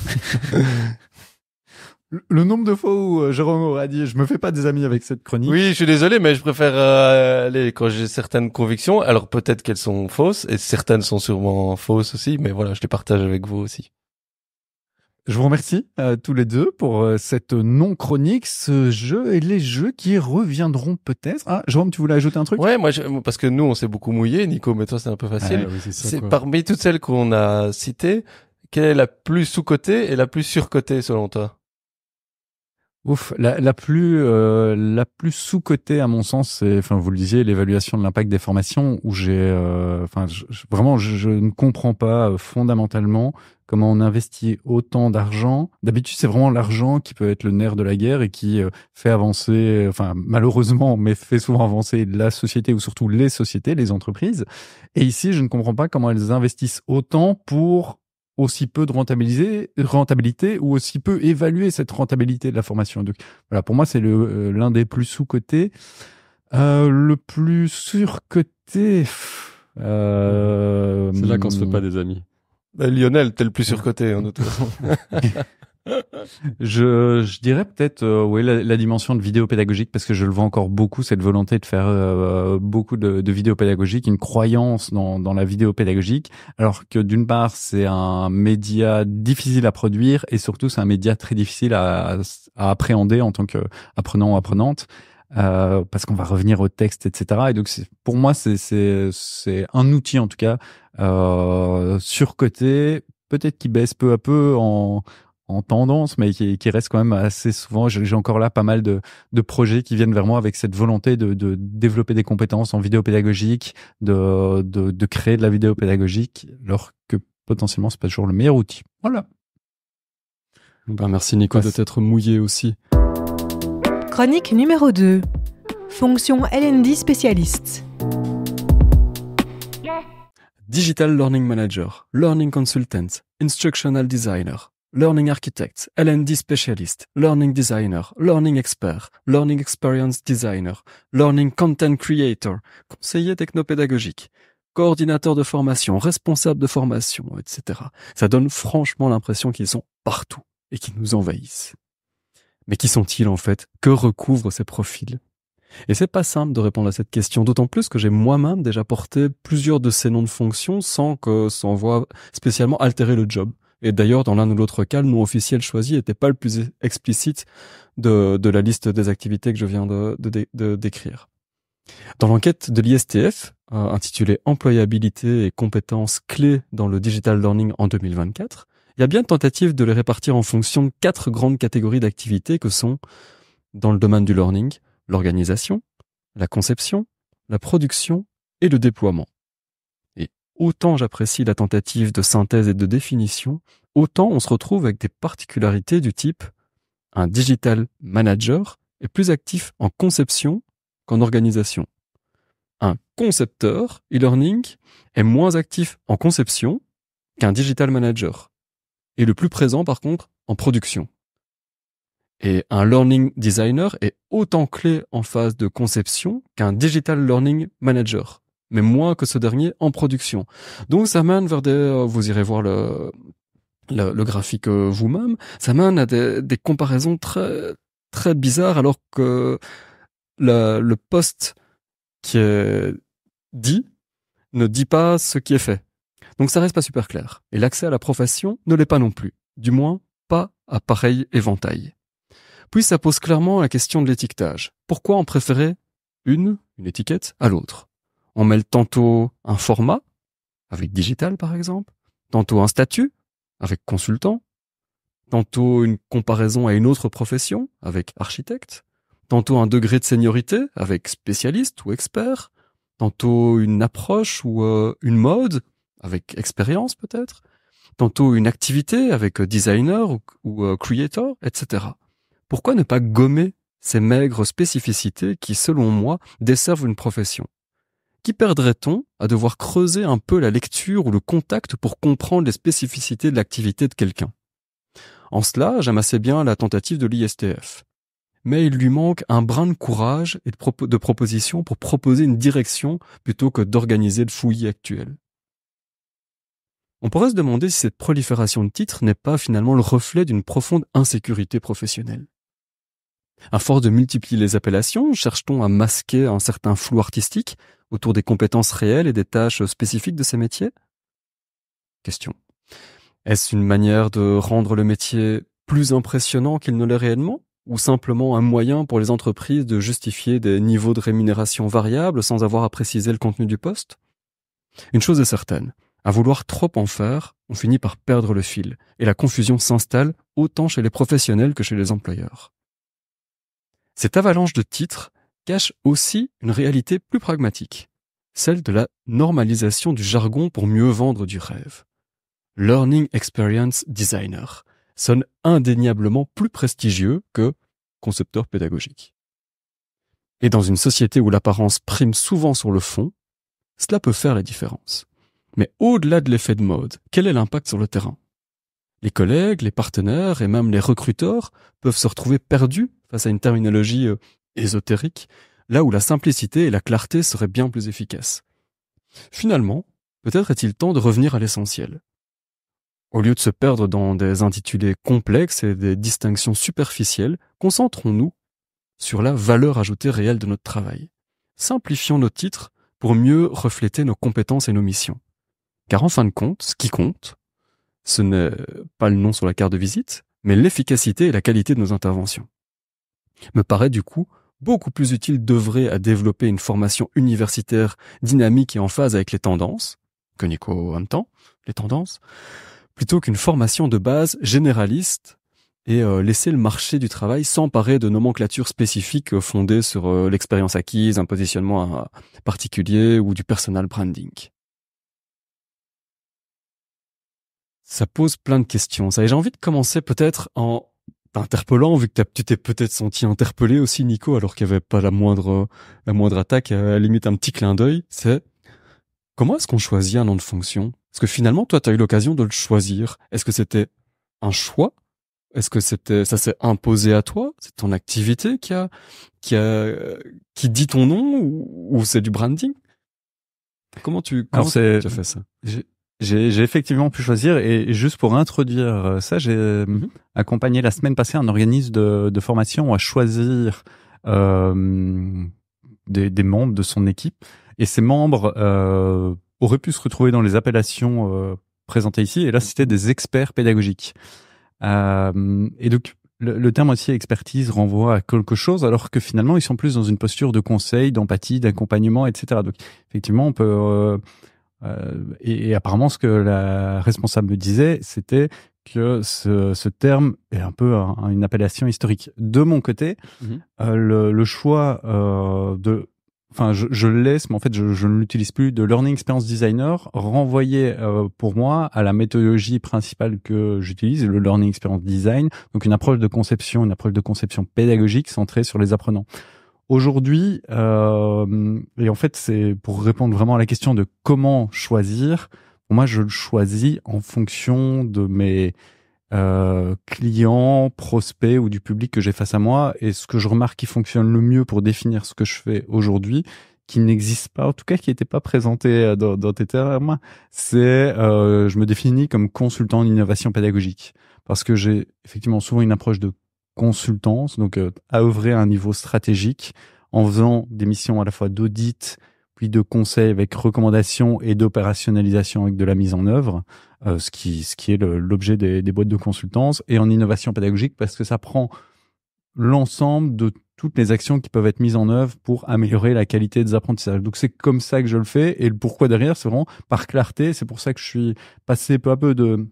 Le nombre de fois où Jérôme aura dit je me fais pas des amis avec cette chronique. Oui, je suis désolé, mais je préfère aller quand j'ai certaines convictions, alors peut-être qu'elles sont fausses, et certaines sont sûrement fausses aussi, mais voilà, je les partage avec vous aussi. Je vous remercie tous les deux pour cette non-chronique, ce jeu et les jeux qui reviendront peut-être. Ah, Jérôme, tu voulais ajouter un truc? Ouais, parce que nous, on s'est beaucoup mouillé, Nico, mais toi, c'est un peu facile. Oui, c'est parmi toutes celles qu'on a citées, quelle est la plus sous-cotée et la plus surcotée selon toi? Ouf, la plus sous-cotée à mon sens, c'est, enfin vous le disiez, l'évaluation de l'impact des formations, où vraiment je ne comprends pas fondamentalement comment on investit autant d'argent. D'habitude, c'est vraiment l'argent qui peut être le nerf de la guerre et qui fait avancer, malheureusement, mais fait souvent avancer la société, ou surtout les sociétés, les entreprises. Et ici, je ne comprends pas comment elles investissent autant pour aussi peu de rentabilité, ou aussi peu évaluer cette rentabilité de la formation. Donc voilà, pour moi, c'est l'un des plus sous-cotés. Le plus surcoté. C'est là qu'on se fait pas des amis. Lionel, t'es le plus surcoté, en toute façon. Je dirais peut-être la dimension de vidéo pédagogique, parce que je le vois encore beaucoup, cette volonté de faire beaucoup de vidéos pédagogiques, une croyance dans la vidéo pédagogique, alors que d'une part c'est un média difficile à produire, et surtout c'est un média très difficile à appréhender en tant qu'apprenant ou apprenante, parce qu'on va revenir au texte, etc. Et donc pour moi c'est un outil en tout cas surcoté, peut-être qui baisse peu à peu en tendance, mais qui reste quand même assez souvent. J'ai encore là pas mal de projets qui viennent vers moi avec cette volonté de développer des compétences en vidéo pédagogique, de créer de la vidéo pédagogique, alors que potentiellement c'est pas toujours le meilleur outil. Voilà. Merci Nico de t'être mouillé aussi. Chronique numéro 2. Fonction L&D spécialiste. Digital Learning Manager, Learning Consultant, Instructional Designer, Learning Architect, L&D Specialist, Learning Designer, Learning Expert, Learning Experience Designer, Learning Content Creator, conseiller technopédagogique, coordinateur de formation, responsable de formation, etc. Ça donne franchement l'impression qu'ils sont partout et qu'ils nous envahissent. Mais qui sont-ils en fait? Que recouvrent ces profils? Et c'est pas simple de répondre à cette question, d'autant plus que j'ai moi-même déjà porté plusieurs de ces noms de fonctions sans que ça envoie spécialement altérer le job. Et d'ailleurs, dans l'un ou l'autre cas, le nom officiel choisi n'était pas le plus explicite de la liste des activités que je viens de décrire. Dans l'enquête de l'ISTF, intitulée Employabilité et compétences clés dans le digital learning en 2024, il y a bien une tentative de les répartir en fonction de 4 grandes catégories d'activités que sont, dans le domaine du learning, l'organisation, la conception, la production et le déploiement. Et autant j'apprécie la tentative de synthèse et de définition, autant on se retrouve avec des particularités du type un digital manager est plus actif en conception qu'en organisation. Un concepteur e-learning est moins actif en conception qu'un digital manager, et le plus présent par contre en production. Et un learning designer est autant clé en phase de conception qu'un digital learning manager, mais moins que ce dernier en production. Donc ça mène vers vous irez voir le graphique vous-même, ça mène à des comparaisons très très bizarres, alors que le poste qui est dit ne dit pas ce qui est fait. Donc ça reste pas super clair. Et l'accès à la profession ne l'est pas non plus. Du moins, pas à pareil éventail. Puis ça pose clairement la question de l'étiquetage. Pourquoi en préférer une étiquette à l'autre? On mêle tantôt un format, avec digital par exemple, tantôt un statut, avec consultant, tantôt une comparaison à une autre profession, avec architecte, tantôt un degré de seniorité, avec spécialiste ou expert, tantôt une approche ou une mode, avec expérience peut-être, tantôt une activité avec designer ou creator, etc. Pourquoi ne pas gommer ces maigres spécificités qui, selon moi, desservent une profession? Qui perdrait-on à devoir creuser un peu la lecture ou le contact pour comprendre les spécificités de l'activité de quelqu'un? En cela, j'aime assez bien la tentative de l'ISTF. Mais il lui manque un brin de courage et de proposition pour proposer une direction plutôt que d'organiser le fouillis actuel. On pourrait se demander si cette prolifération de titres n'est pas finalement le reflet d'une profonde insécurité professionnelle. À force de multiplier les appellations, cherche-t-on à masquer un certain flou artistique autour des compétences réelles et des tâches spécifiques de ces métiers? Question. Est-ce une manière de rendre le métier plus impressionnant qu'il ne l'est réellement? Ou simplement un moyen pour les entreprises de justifier des niveaux de rémunération variables sans avoir à préciser le contenu du poste? Une chose est certaine, à vouloir trop en faire, on finit par perdre le fil, et la confusion s'installe autant chez les professionnels que chez les employeurs. Cette avalanche de titres cache aussi une réalité plus pragmatique, celle de la normalisation du jargon pour mieux vendre du rêve. Learning Experience Designer sonne indéniablement plus prestigieux que concepteur pédagogique. Et dans une société où l'apparence prime souvent sur le fond, cela peut faire la différence. Mais au-delà de l'effet de mode, quel est l'impact sur le terrain? Les collègues, les partenaires et même les recruteurs peuvent se retrouver perdus face à une terminologie ésotérique, là où la simplicité et la clarté seraient bien plus efficaces. Finalement, peut-être est-il temps de revenir à l'essentiel. Au lieu de se perdre dans des intitulés complexes et des distinctions superficielles, concentrons-nous sur la valeur ajoutée réelle de notre travail. Simplifions nos titres pour mieux refléter nos compétences et nos missions. Car en fin de compte, ce qui compte, ce n'est pas le nom sur la carte de visite, mais l'efficacité et la qualité de nos interventions. Me paraît du coup beaucoup plus utile d'œuvrer à développer une formation universitaire dynamique et en phase avec les tendances, que Nico entend, les tendances, plutôt qu'une formation de base généraliste et laisser le marché du travail s'emparer de nomenclatures spécifiques fondées sur l'expérience acquise, un positionnement particulier ou du personal branding. Ça pose plein de questions. Ça, et j'ai envie de commencer peut-être en t'interpellant, vu que tu t'es peut-être senti interpellé aussi, Nico, alors qu'il n'y avait pas la moindre attaque, à la limite un petit clin d'œil. C'est comment est-ce qu'on choisit un nom de fonction? Parce que finalement, toi, tu as eu l'occasion de le choisir. Est-ce que c'était un choix? Est-ce que ça s'est imposé à toi? C'est ton activité qui dit ton nom ou c'est du branding? Comment tu as fait ça? J'ai effectivement pu choisir, et juste pour introduire ça, j'ai accompagné la semaine passée un organisme de formation à choisir des membres de son équipe, et ces membres auraient pu se retrouver dans les appellations présentées ici, et là c'était des experts pédagogiques. Et donc le terme aussi expertise renvoie à quelque chose, alors que finalement ils sont plus dans une posture de conseil, d'empathie, d'accompagnement, etc. Donc effectivement on peut et apparemment, ce que la responsable disait, c'était que ce terme est un peu une appellation historique. De mon côté, le choix de je le laisse, mais en fait, je ne l'utilise plus, de Learning Experience Designer, renvoyé pour moi à la méthodologie principale que j'utilise, le Learning Experience Design, donc une approche de conception pédagogique centrée sur les apprenants. Aujourd'hui, et en fait, c'est pour répondre vraiment à la question de comment choisir, pour moi, je le choisis en fonction de mes clients, prospects ou du public que j'ai face à moi, et ce que je remarque qui fonctionne le mieux pour définir ce que je fais aujourd'hui, qui n'existe pas, en tout cas qui n'était pas présenté dans tes termes, c'est je me définis comme consultant en innovation pédagogique, parce que j'ai effectivement souvent une approche de consultance, donc à œuvrer à un niveau stratégique en faisant des missions à la fois d'audit puis de conseil avec recommandations et d'opérationnalisation avec de la mise en œuvre, ce qui est l'objet des boîtes de consultance, et en innovation pédagogique parce que ça prend l'ensemble de toutes les actions qui peuvent être mises en œuvre pour améliorer la qualité des apprentissages. Donc c'est comme ça que je le fais, et le pourquoi derrière, c'est vraiment par clarté. C'est pour ça que je suis passé peu à peu de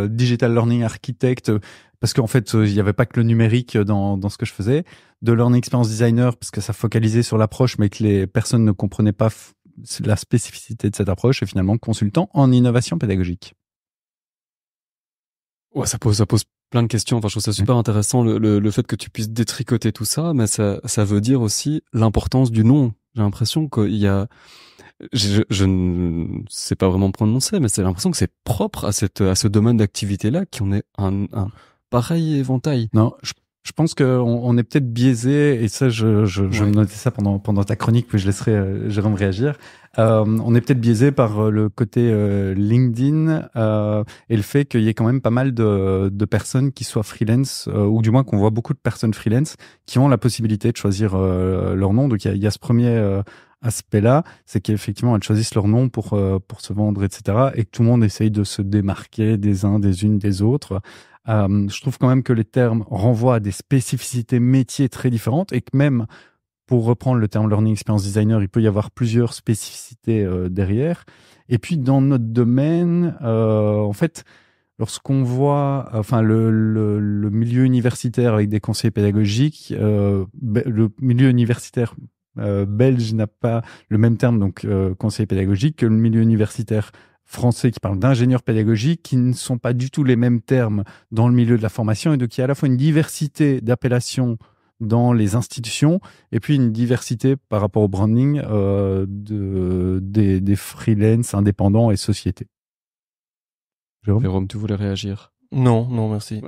digital learning architect, parce qu'en fait il n'y avait pas que le numérique dans ce que je faisais, de learning experience designer parce que ça focalisait sur l'approche mais que les personnes ne comprenaient pas la spécificité de cette approche, et finalement consultant en innovation pédagogique. Ouais, ça pose plein de questions. Enfin, je trouve ça super intéressant le fait que tu puisses détricoter tout ça, mais ça veut dire aussi l'importance du nom. J'ai l'impression qu'il y a, je ne sais pas vraiment me prononcer, mais c'est l'impression que c'est propre à ce domaine d'activité-là, qui en est un pareil éventail. Non, je pense qu'on est peut-être biaisé, et ça, je me notais ça pendant ta chronique, puis je laisserai Jérôme réagir. On est peut-être biaisé par le côté LinkedIn et le fait qu'il y ait quand même pas mal de personnes qui soient freelance, ou du moins qu'on voit beaucoup de personnes freelance qui ont la possibilité de choisir leur nom. Donc il y a ce premier aspect-là, c'est qu'effectivement elles choisissent leur nom pour se vendre, etc. Et que tout le monde essaye de se démarquer des uns, des unes, des autres. Je trouve quand même que les termes renvoient à des spécificités métiers très différentes, et que même, pour reprendre le terme Learning Experience Designer, il peut y avoir plusieurs spécificités derrière. Et puis dans notre domaine, en fait, lorsqu'on voit le milieu universitaire avec des conseillers pédagogiques, le milieu universitaire belge n'a pas le même terme, donc conseiller pédagogique, que le milieu universitaire français qui parle d'ingénieurs pédagogiques, qui ne sont pas du tout les mêmes termes dans le milieu de la formation, et donc il y a à la fois une diversité d'appellations dans les institutions, et puis une diversité par rapport au branding des freelance, indépendants et sociétés. Jérôme, tu voulais réagir? Non, merci.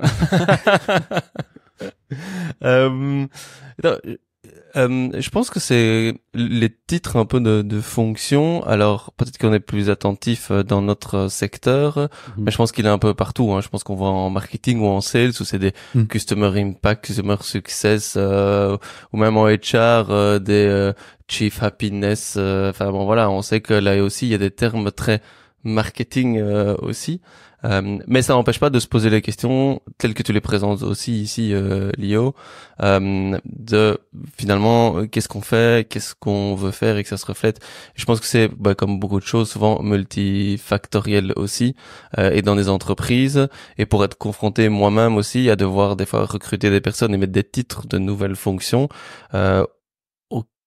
Je pense que c'est les titres un peu de fonction. Alors peut-être qu'on est plus attentif dans notre secteur, mais je pense qu'il est un peu partout. Je pense qu'on va en marketing ou en sales, où c'est des customer impact, customer success, ou même en HR, des chief happiness. Enfin bon, voilà, on sait que là aussi il y a des termes très marketing aussi. Mais ça n'empêche pas de se poser les questions telles que tu les présentes aussi ici, Lio, de finalement qu'est-ce qu'on fait, qu'est-ce qu'on veut faire, et que ça se reflète. Je pense que c'est comme beaucoup de choses, souvent multifactoriel aussi, et dans des entreprises, et pour être confronté moi-même aussi à devoir des fois recruter des personnes et mettre des titres de nouvelles fonctions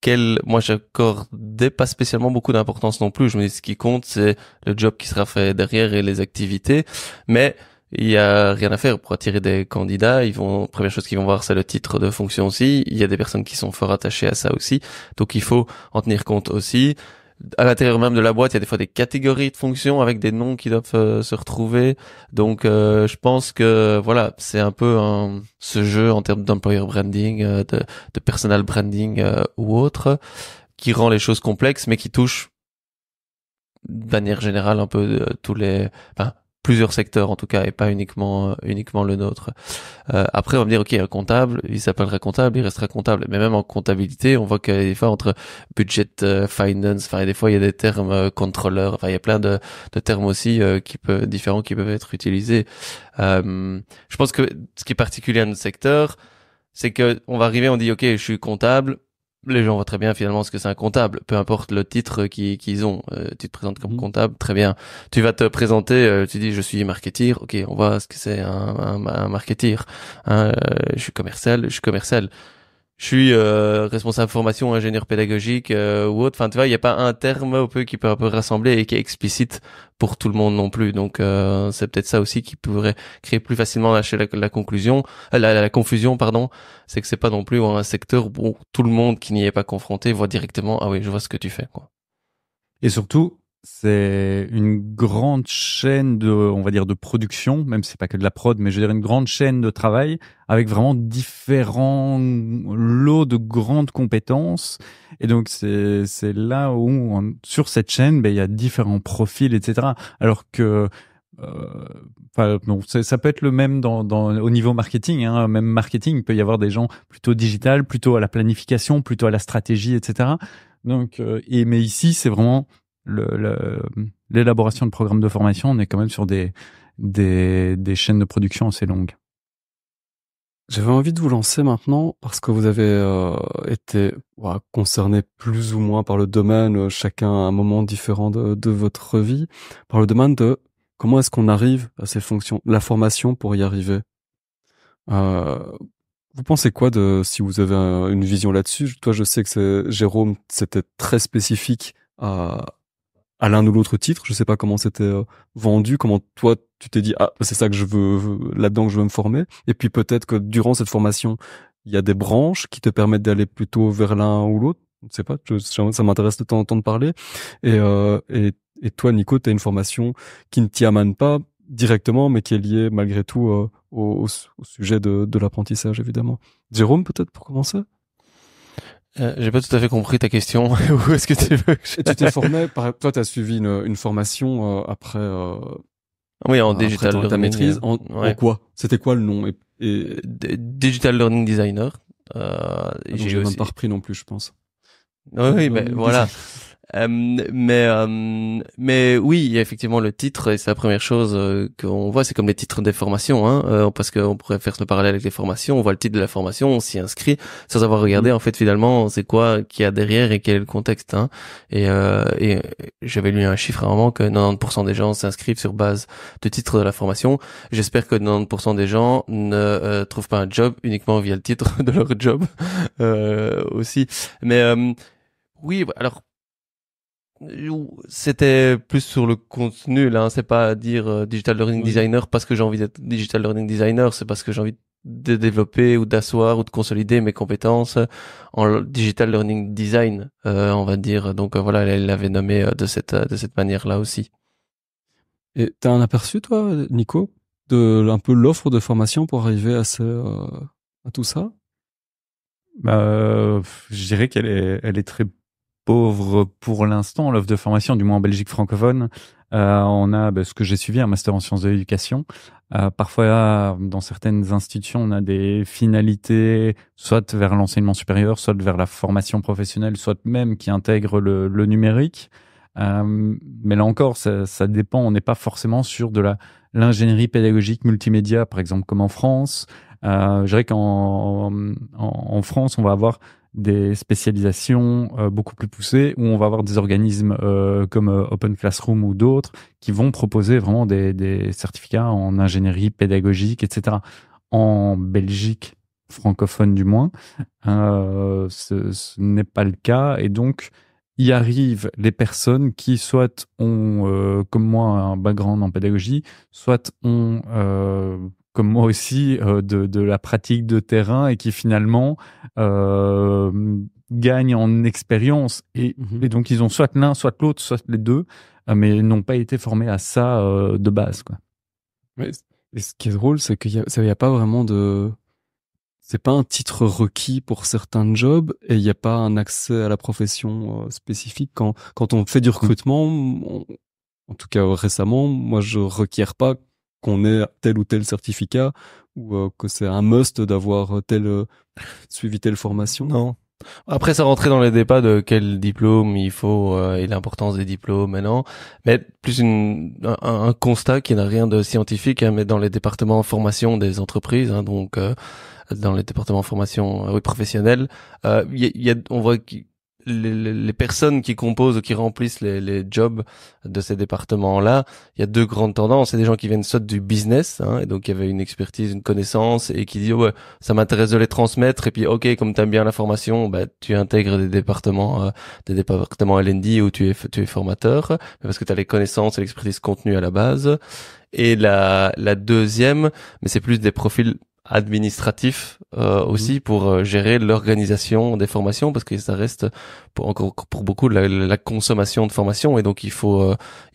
auxquelles moi j'accordais pas spécialement beaucoup d'importance non plus. Je me dis ce qui compte c'est le job qui sera fait derrière et les activités, mais il y a rien à faire pour attirer des candidats. Première chose qu'ils vont voir, c'est le titre de fonction aussi. Il y a des personnes qui sont fort attachées à ça aussi, donc il faut en tenir compte aussi. À l'intérieur même de la boîte, il y a des fois des catégories de fonctions avec des noms qui doivent se retrouver. Donc, je pense que voilà, c'est un peu ce jeu en termes d'employer branding, de personal branding ou autre, qui rend les choses complexes, mais qui touche de manière générale un peu plusieurs secteurs en tout cas, et pas uniquement le nôtre. Après on va me dire ok, un comptable, il s'appellera comptable, il restera comptable. Mais même en comptabilité, on voit qu'il y a des fois entre budget, finance, enfin des fois il y a des termes contrôleur, enfin il y a plein de termes aussi différents qui peuvent être utilisés. Je pense que ce qui est particulier à notre secteur, c'est que on va arriver, on dit ok, je suis comptable. Les gens voient très bien finalement ce que c'est un comptable, peu importe le titre qu'ils ont. Tu te présentes comme comptable, très bien. Tu vas te présenter, tu dis je suis marketeer, ok, on voit ce que c'est un marketeer. Je suis commercial. je suis responsable formation, ingénieur pédagogique ou autre. Enfin, tu vois, il n'y a pas un terme un peu qui peut un peu rassembler et qui est explicite pour tout le monde non plus. Donc, c'est peut-être ça aussi qui pourrait créer plus facilement la conclusion, la confusion, pardon. C'est que c'est pas non plus un secteur où tout le monde qui n'y est pas confronté voit directement, ah oui, je vois ce que tu fais, quoi. Et surtout, c'est une grande chaîne on va dire, de production, même si c'est pas que de la prod, mais je veux dire une grande chaîne de travail avec vraiment différents lots de grandes compétences. Et donc, c'est là où, sur cette chaîne, il y a différents profils, etc. Alors que, ça peut être le même au niveau marketing, hein. Même marketing, il peut y avoir des gens plutôt digital, plutôt à la planification, plutôt à la stratégie, etc. Donc, mais ici, c'est vraiment l'élaboration de programmes de formation. On est quand même sur des chaînes de production assez longues. J'avais envie de vous lancer maintenant parce que vous avez été concerné plus ou moins par le domaine, chacun à un moment différent de votre vie, par le domaine de comment est-ce qu'on arrive à ces fonctions, la formation pour y arriver. Vous pensez quoi si vous avez une vision là-dessus? Toi, je sais que Jérôme, c'était très spécifique à l'un ou l'autre titre. Je sais pas comment c'était vendu, comment toi tu t'es dit c'est ça que je veux, là-dedans que je veux me former. Et puis peut-être que durant cette formation, il y a des branches qui te permettent d'aller plutôt vers l'un ou l'autre. Je sais pas, ça m'intéresse de t'entendre parler. Et toi, Nico, tu as une formation qui ne t'y amène pas directement, mais qui est liée malgré tout au sujet de l'apprentissage, évidemment. Jérôme, peut-être pour commencer? J'ai pas tout à fait compris ta question. Où est-ce que tu veux que tu t'es formé, toi t'as suivi une formation après oui, en digital learning. Ta maîtrise en quoi? C'était quoi le nom? Digital learning designer. J'ai même pas repris non plus, je pense. Oui, ben voilà. Mais oui, effectivement, le titre, et c'est la première chose qu'on voit, c'est comme les titres des formations, hein, parce qu'on pourrait faire le parallèle avec les formations. On voit le titre de la formation, on s'y inscrit sans avoir regardé en fait finalement c'est quoi qu'il y a derrière et quel est le contexte, hein. Et j'avais lu un chiffre à un moment que 90% des gens s'inscrivent sur base de titre de la formation. J'espère que 90% des gens ne trouvent pas un job uniquement via le titre de leur job aussi. Mais oui, alors c'était plus sur le contenu là, hein. C'est pas dire digital learning designer parce que j'ai envie d'être digital learning designer, c'est parce que j'ai envie de développer ou d'asseoir ou de consolider mes compétences en digital learning design, on va dire. Donc voilà, elle l'avait nommé de cette manière-là aussi. Et t'as un aperçu toi, Nico, de un peu l'offre de formation pour arriver à tout ça? Je dirais qu'elle est très pauvre pour l'instant, l'offre de formation, du moins en Belgique francophone. On a ce que j'ai suivi, un master en sciences de l'éducation. Parfois, dans certaines institutions, on a des finalités, soit vers l'enseignement supérieur, soit vers la formation professionnelle, soit même qui intègrent le numérique. Mais là encore, ça dépend. On n'est pas forcément sur de l'ingénierie pédagogique multimédia, par exemple, comme en France. Je dirais en France, on va avoir des spécialisations beaucoup plus poussées où on va avoir des organismes comme Open Classroom ou d'autres qui vont proposer vraiment des certificats en ingénierie pédagogique, etc. En Belgique francophone du moins, ce n'est pas le cas et donc y arrivent les personnes qui soit ont comme moi un background en pédagogie, soit ont comme moi aussi, de la pratique de terrain et qui finalement gagnent en expérience. Et donc, ils ont soit l'un, soit l'autre, soit les deux, mais n'ont pas été formés à ça de base, quoi. Mais, et ce qui est drôle, c'est qu'il y a pas vraiment c'est pas un titre requis pour certains jobs et il n'y a pas un accès à la profession spécifique. Quand on fait du recrutement, en tout cas récemment, moi je requiers pas qu'on ait tel ou tel certificat ou que c'est un must d'avoir suivi telle formation. Non. Après, ça rentrait dans les débats de quel diplôme il faut et l'importance des diplômes maintenant. Mais plus un constat qui n'a rien de scientifique, hein, mais dans les départements formation des entreprises, hein, donc dans les départements formation professionnelle, on voit les personnes qui composent ou qui remplissent les jobs de ces départements-là, il y a deux grandes tendances. C'est des gens qui viennent soit du business, et donc il y avait une expertise, une connaissance, et qui disent ouais, ça m'intéresse de les transmettre. Et puis ok, comme t'aimes bien la formation, bah tu intègres des départements L&D où tu es formateur, parce que t'as les connaissances et l'expertise contenue à la base. Et la deuxième, mais c'est plus des profils administratif aussi pour gérer l'organisation des formations, parce que ça reste pour beaucoup la consommation de formation, et donc il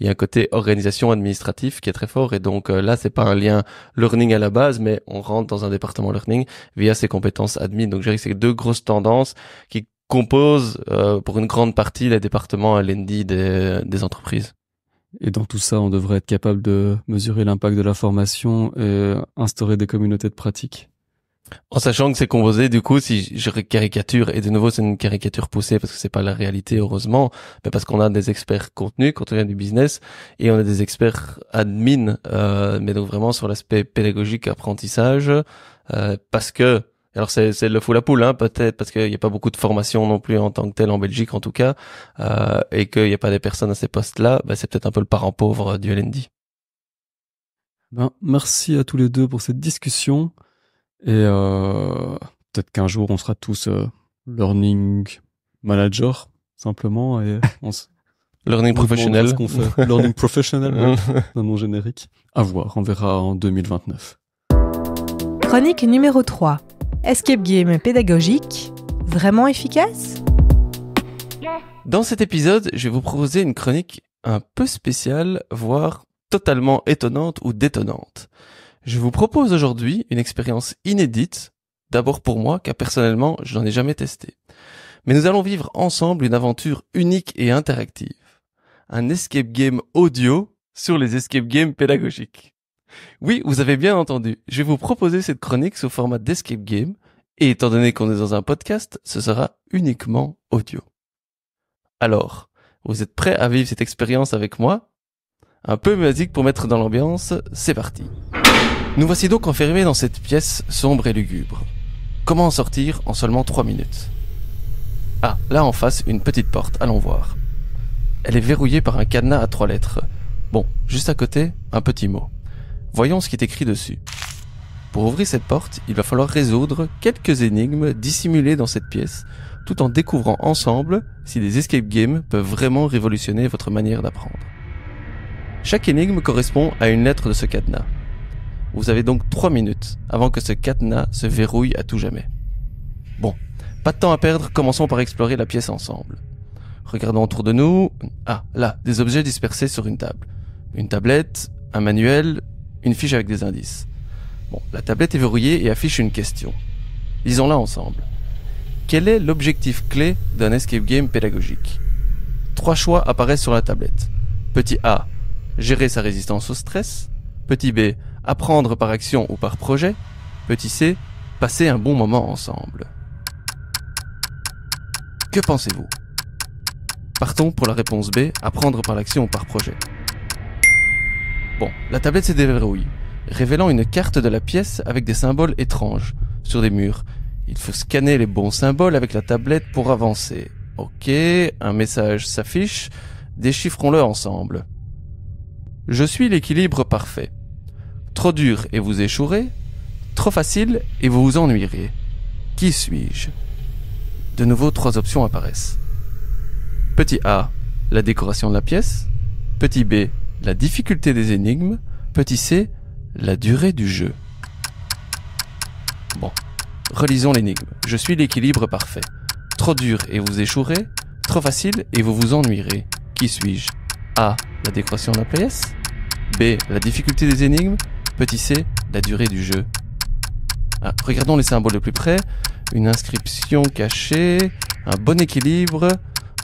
y a un côté organisation administratif qui est très fort, et donc là c'est pas un lien learning à la base, mais on rentre dans un département learning via ses compétences admin. Donc je dirais que c'est deux grosses tendances qui composent pour une grande partie les départements L&D des entreprises. Et dans tout ça, on devrait être capable de mesurer l'impact de la formation et instaurer des communautés de pratique. En sachant que c'est composé, du coup, si je caricature, et de nouveau c'est une caricature poussée parce que c'est pas la réalité, heureusement, mais parce qu'on a des experts contenu quand on vient du business, et on a des experts admin, mais donc vraiment sur l'aspect pédagogique, apprentissage, parce que alors c'est le fou la poule, peut-être, parce qu'il n'y a pas beaucoup de formation non plus en tant que telle en Belgique en tout cas, et qu'il n'y a pas des personnes à ces postes-là, c'est peut-être un peu le parent pauvre du L&D. Merci à tous les deux pour cette discussion, et peut-être qu'un jour on sera tous learning manager simplement, et learning professionnel. Ce qu'on fait. Learning professionnel, un nom générique. À voir, on verra en 2029. Chronique numéro 3. Escape game pédagogique, vraiment efficace ? Dans cet épisode, je vais vous proposer une chronique un peu spéciale, voire totalement étonnante ou détonnante. Je vous propose aujourd'hui une expérience inédite, d'abord pour moi, car personnellement, je n'en ai jamais testé. Mais nous allons vivre ensemble une aventure unique et interactive. Un escape game audio sur les escape games pédagogiques. Oui, vous avez bien entendu, je vais vous proposer cette chronique sous format d'escape game, et étant donné qu'on est dans un podcast, ce sera uniquement audio. Alors, vous êtes prêts à vivre cette expérience avec moi ? Un peu musique pour mettre dans l'ambiance, c'est parti. Nous voici donc enfermés dans cette pièce sombre et lugubre. Comment en sortir en seulement 3 minutes ? Ah, là en face, une petite porte, allons voir. Elle est verrouillée par un cadenas à 3 lettres. Bon, juste à côté, un petit mot. Voyons ce qui est écrit dessus. Pour ouvrir cette porte, il va falloir résoudre quelques énigmes dissimulées dans cette pièce, tout en découvrant ensemble si les escape games peuvent vraiment révolutionner votre manière d'apprendre. Chaque énigme correspond à une lettre de ce cadenas. Vous avez donc 3 minutes avant que ce cadenas se verrouille à tout jamais. Bon, pas de temps à perdre, commençons par explorer la pièce ensemble. Regardons autour de nous. Ah, là, des objets dispersés sur une table. Une tablette, un manuel, une fiche avec des indices. Bon, la tablette est verrouillée et affiche une question. Lisons-la ensemble. Quel est l'objectif clé d'un escape game pédagogique ? 3 choix apparaissent sur la tablette. Petit A, gérer sa résistance au stress. Petit B, apprendre par action ou par projet. Petit C, passer un bon moment ensemble. Que pensez-vous ? Partons pour la réponse B, apprendre par l'action ou par projet. Bon, la tablette s'est déverrouillée, révélant une carte de la pièce avec des symboles étranges sur des murs. Il faut scanner les bons symboles avec la tablette pour avancer. Ok, un message s'affiche, déchiffrons-le ensemble. Je suis l'équilibre parfait. Trop dur et vous échouerez, trop facile et vous vous ennuierez. Qui suis-je ? De nouveau, 3 options apparaissent. Petit A, la décoration de la pièce. Petit B, la difficulté des énigmes. Petit C, la durée du jeu. Bon, relisons l'énigme. Je suis l'équilibre parfait. Trop dur et vous échouerez. Trop facile et vous vous ennuierez. Qui suis-je ? A, la décoration de la pièce. B, la difficulté des énigmes. Petit C, la durée du jeu. Ah, regardons les symboles de plus près. Une inscription cachée. Un bon équilibre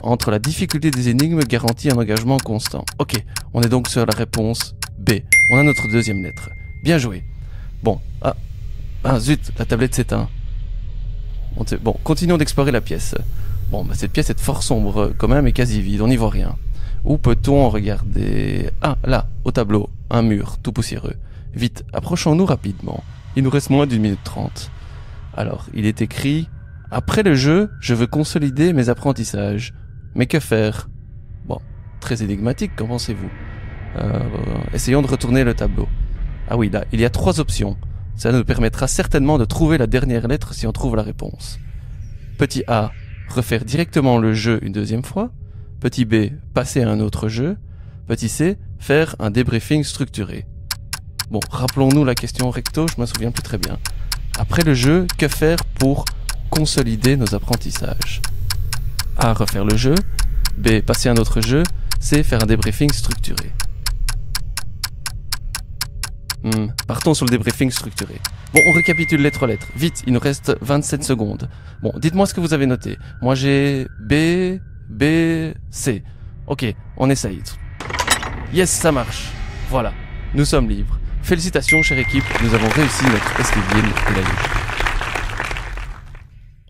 entre la difficulté des énigmes garantit un engagement constant. Ok, on est donc sur la réponse B. On a notre deuxième lettre. Bien joué. Bon, zut, la tablette s'éteint. Bon, continuons d'explorer la pièce. Bon, cette pièce est fort sombre quand même et quasi vide, on n'y voit rien. Où peut-on regarder ? Ah, là, au tableau, un mur, tout poussiéreux. Vite, approchons-nous rapidement. Il nous reste moins d'1 minute 30. Alors, il est écrit « Après le jeu, je veux consolider mes apprentissages. Mais que faire? Bon, très énigmatique, qu'en pensez-vous? Essayons de retourner le tableau. Ah oui, là, il y a 3 options. Ça nous permettra certainement de trouver la dernière lettre si on trouve la réponse. Petit A, refaire directement le jeu une deuxième fois. Petit B, passer à un autre jeu. Petit C, faire un débriefing structuré. Bon, rappelons-nous la question recto, je m'en souviens plus très bien. Après le jeu, que faire pour consolider nos apprentissages? A, refaire le jeu. B, passer à un autre jeu. C, faire un débriefing structuré. Partons sur le débriefing structuré. Bon, on récapitule lettre à lettre. Vite, il nous reste 27 secondes. Bon, dites-moi ce que vous avez noté. Moi, j'ai B, C. Ok, on essaye. Yes, ça marche. Voilà, nous sommes libres. Félicitations, chère équipe, nous avons réussi notre escape game pédagogique.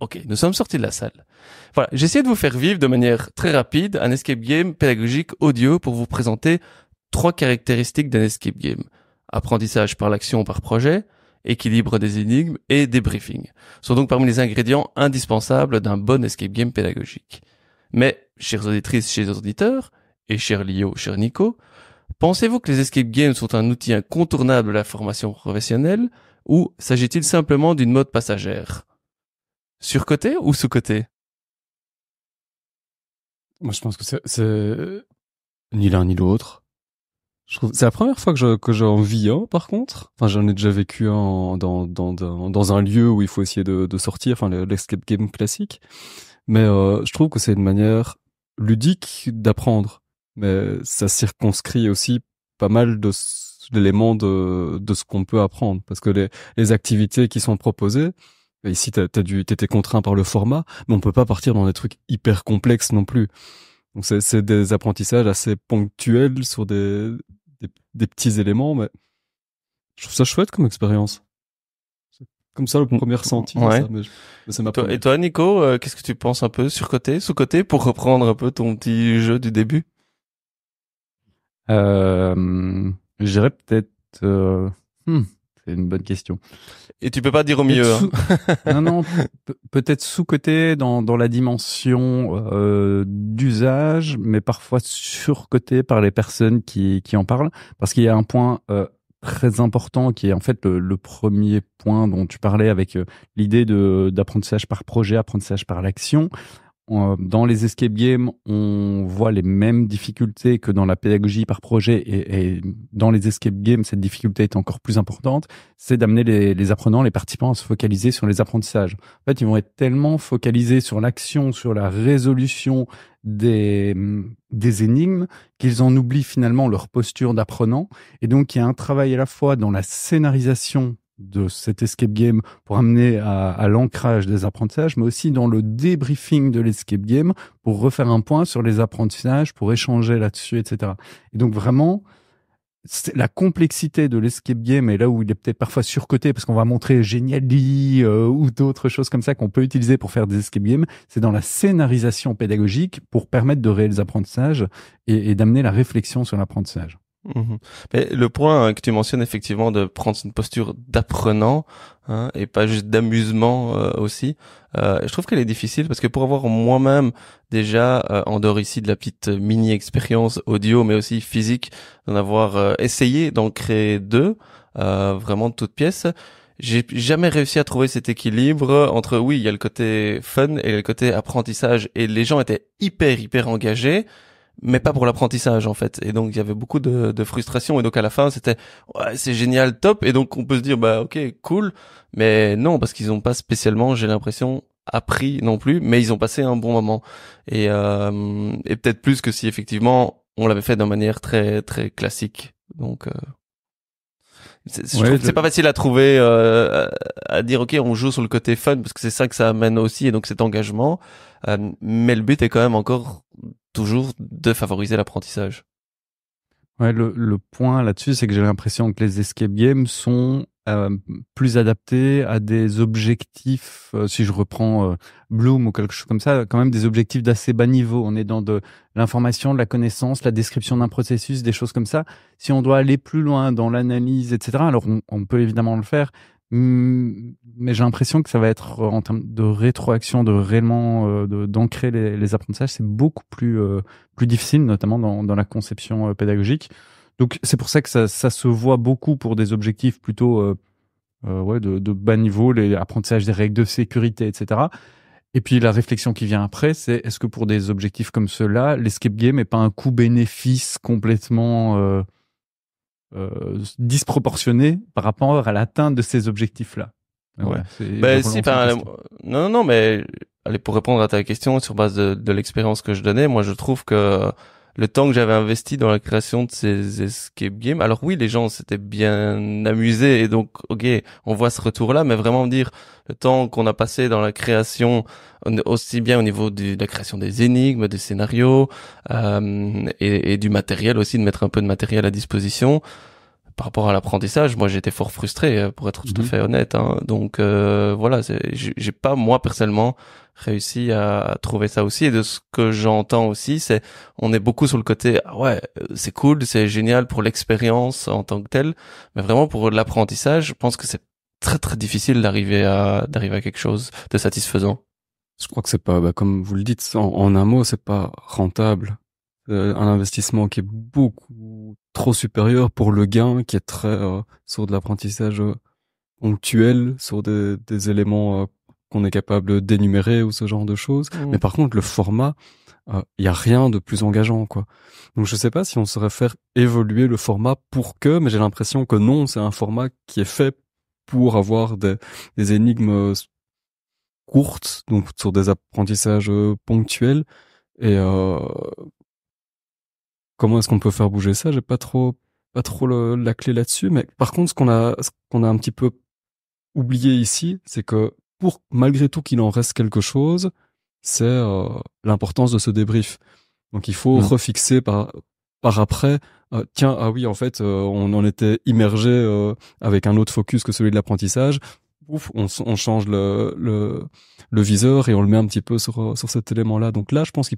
Ok, nous sommes sortis de la salle. Voilà, j'ai essayé de vous faire vivre de manière très rapide un escape game pédagogique audio pour vous présenter 3 caractéristiques d'un escape game. Apprentissage par l'action par projet, équilibre des énigmes et débriefing sont donc parmi les ingrédients indispensables d'un bon escape game pédagogique. Mais, chères auditrices, chers auditeurs, et chers Lio, cher Nico, pensez-vous que les escape games sont un outil incontournable de la formation professionnelle ou s'agit-il simplement d'une mode passagère? Surcoté ou sous-coté? Moi, je pense que c'est ni l'un ni l'autre. Je trouve c'est la première fois que j'en vis un, par contre. Enfin, j'en ai déjà vécu un dans un lieu où il faut essayer de sortir, enfin l'escape game classique. Mais je trouve que c'est une manière ludique d'apprendre. Mais ça circonscrit aussi pas mal d'éléments de ce qu'on peut apprendre, parce que les activités qui sont proposées, ici t'étais contraint par le format, mais on peut pas partir dans des trucs hyper complexes non plus. Donc c'est des apprentissages assez ponctuels sur des petits éléments, mais je trouve ça chouette comme expérience. C'est comme ça le premier ressenti. Ouais. Ça, mais c'est ma Et première. toi, Nico, qu'est-ce que tu penses un peu? Surcoté, sous-coté, pour reprendre un peu ton petit jeu du début? Je dirais peut-être... c'est une bonne question. Et tu peux pas dire au milieu. Non, peut-être sous-coté dans la dimension d'usage, mais parfois surcoté par les personnes qui en parlent, parce qu'il y a un point très important qui est en fait le premier point dont tu parlais avec l'idée d'apprentissage par projet, apprentissage par l'action. Dans les escape games, on voit les mêmes difficultés que dans la pédagogie par projet, et dans les escape games, cette difficulté est encore plus importante, c'est d'amener les apprenants, les participants à se focaliser sur les apprentissages. En fait, ils vont être tellement focalisés sur l'action, sur la résolution des énigmes, qu'ils en oublient finalement leur posture d'apprenant. Et donc, il y a un travail à la fois dans la scénarisation de cet escape game pour amener à l'ancrage des apprentissages, mais aussi dans le débriefing de l'escape game pour refaire un point sur les apprentissages, pour échanger là-dessus, etc. Et donc vraiment, la complexité de l'escape game est là où il est peut-être parfois surcoté parce qu'on va montrer Geniali ou d'autres choses comme ça qu'on peut utiliser pour faire des escape games. C'est dans la scénarisation pédagogique pour permettre de réels apprentissages et d'amener la réflexion sur l'apprentissage. Mais le point que tu mentionnes effectivement de prendre une posture d'apprenant et pas juste d'amusement aussi, je trouve qu'elle est difficile parce que pour avoir moi-même déjà en dehors ici de la petite mini expérience audio mais aussi physique d'en avoir essayé d'en créer 2 vraiment de toutes pièces, j'ai jamais réussi à trouver cet équilibre entre oui il y a le côté fun et le côté apprentissage, et les gens étaient hyper engagés mais pas pour l'apprentissage en fait, et donc il y avait beaucoup de frustration, et donc à la fin c'était ouais, c'est génial, top, et donc on peut se dire bah ok cool, mais non, parce qu'ils ont pas spécialement, j'ai l'impression, appris non plus, mais ils ont passé un bon moment, et peut-être plus que si effectivement on l'avait fait de manière très très classique. Donc je trouve que c'est pas facile à trouver, à dire ok on joue sur le côté fun parce que c'est ça que ça amène aussi, et donc cet engagement, mais le but est quand même encore toujours de favoriser l'apprentissage. Ouais, le point là-dessus, c'est que j'ai l'impression que les escape games sont plus adaptés à des objectifs, si je reprends Bloom ou quelque chose comme ça, quand même des objectifs d'assez bas niveau. On est dans de l'information, de la connaissance, la description d'un processus, des choses comme ça. Si on doit aller plus loin dans l'analyse, etc., alors on peut évidemment le faire, Mais j'ai l'impression que ça va être en termes de rétroaction, de réellement d'ancrer les apprentissages, c'est beaucoup plus difficile, notamment dans la conception pédagogique. Donc c'est pour ça que ça se voit beaucoup pour des objectifs plutôt de bas niveau, les apprentissages des règles de sécurité, etc. Et puis la réflexion qui vient après, c'est est-ce que pour des objectifs comme ceux-là, l'escape game n'est pas un coût-bénéfice complètement disproportionné par rapport à l'atteinte de ces objectifs-là. Ouais. Non, mais allez, pour répondre à ta question sur base de l'expérience que je donnais, moi je trouve que le temps que j'avais investi dans la création de ces escape games, alors oui, les gens s'étaient bien amusés et donc ok, on voit ce retour-là, mais vraiment dire le temps qu'on a passé dans la création, aussi bien au niveau de la création des énigmes, des scénarios et du matériel aussi, de mettre un peu de matériel à disposition. Par rapport à l'apprentissage, moi j'étais fort frustré, pour être tout à fait honnête, hein. Donc voilà, j'ai pas moi personnellement réussi à trouver ça aussi. Et de ce que j'entends aussi, c'est on est beaucoup sur le côté c'est cool, c'est génial pour l'expérience en tant que telle, mais vraiment pour l'apprentissage, je pense que c'est très très difficile d'arriver à quelque chose de satisfaisant. Je crois que c'est pas, comme vous le dites, en un mot, c'est pas rentable. Un investissement qui est beaucoup trop supérieur pour le gain qui est très sur de l'apprentissage ponctuel, sur des éléments qu'on est capable d'énumérer ou ce genre de choses. Mais par contre, le format, y a rien de plus engageant, quoi. Donc je sais pas si on saurait faire évoluer le format mais j'ai l'impression que non, c'est un format qui est fait pour avoir des énigmes courtes, donc sur des apprentissages ponctuels. Et comment est-ce qu'on peut faire bouger ça? J'ai pas trop la clé là-dessus, mais par contre, ce qu'on a un petit peu oublié ici, c'est que malgré tout qu'il en reste quelque chose, c'est l'importance de ce débrief. Donc il faut refixer par après. Tiens, ah oui, en fait, on en était immergé avec un autre focus que celui de l'apprentissage. Ouf, on change le viseur et on le met un petit peu sur cet élément-là. Donc là, je pense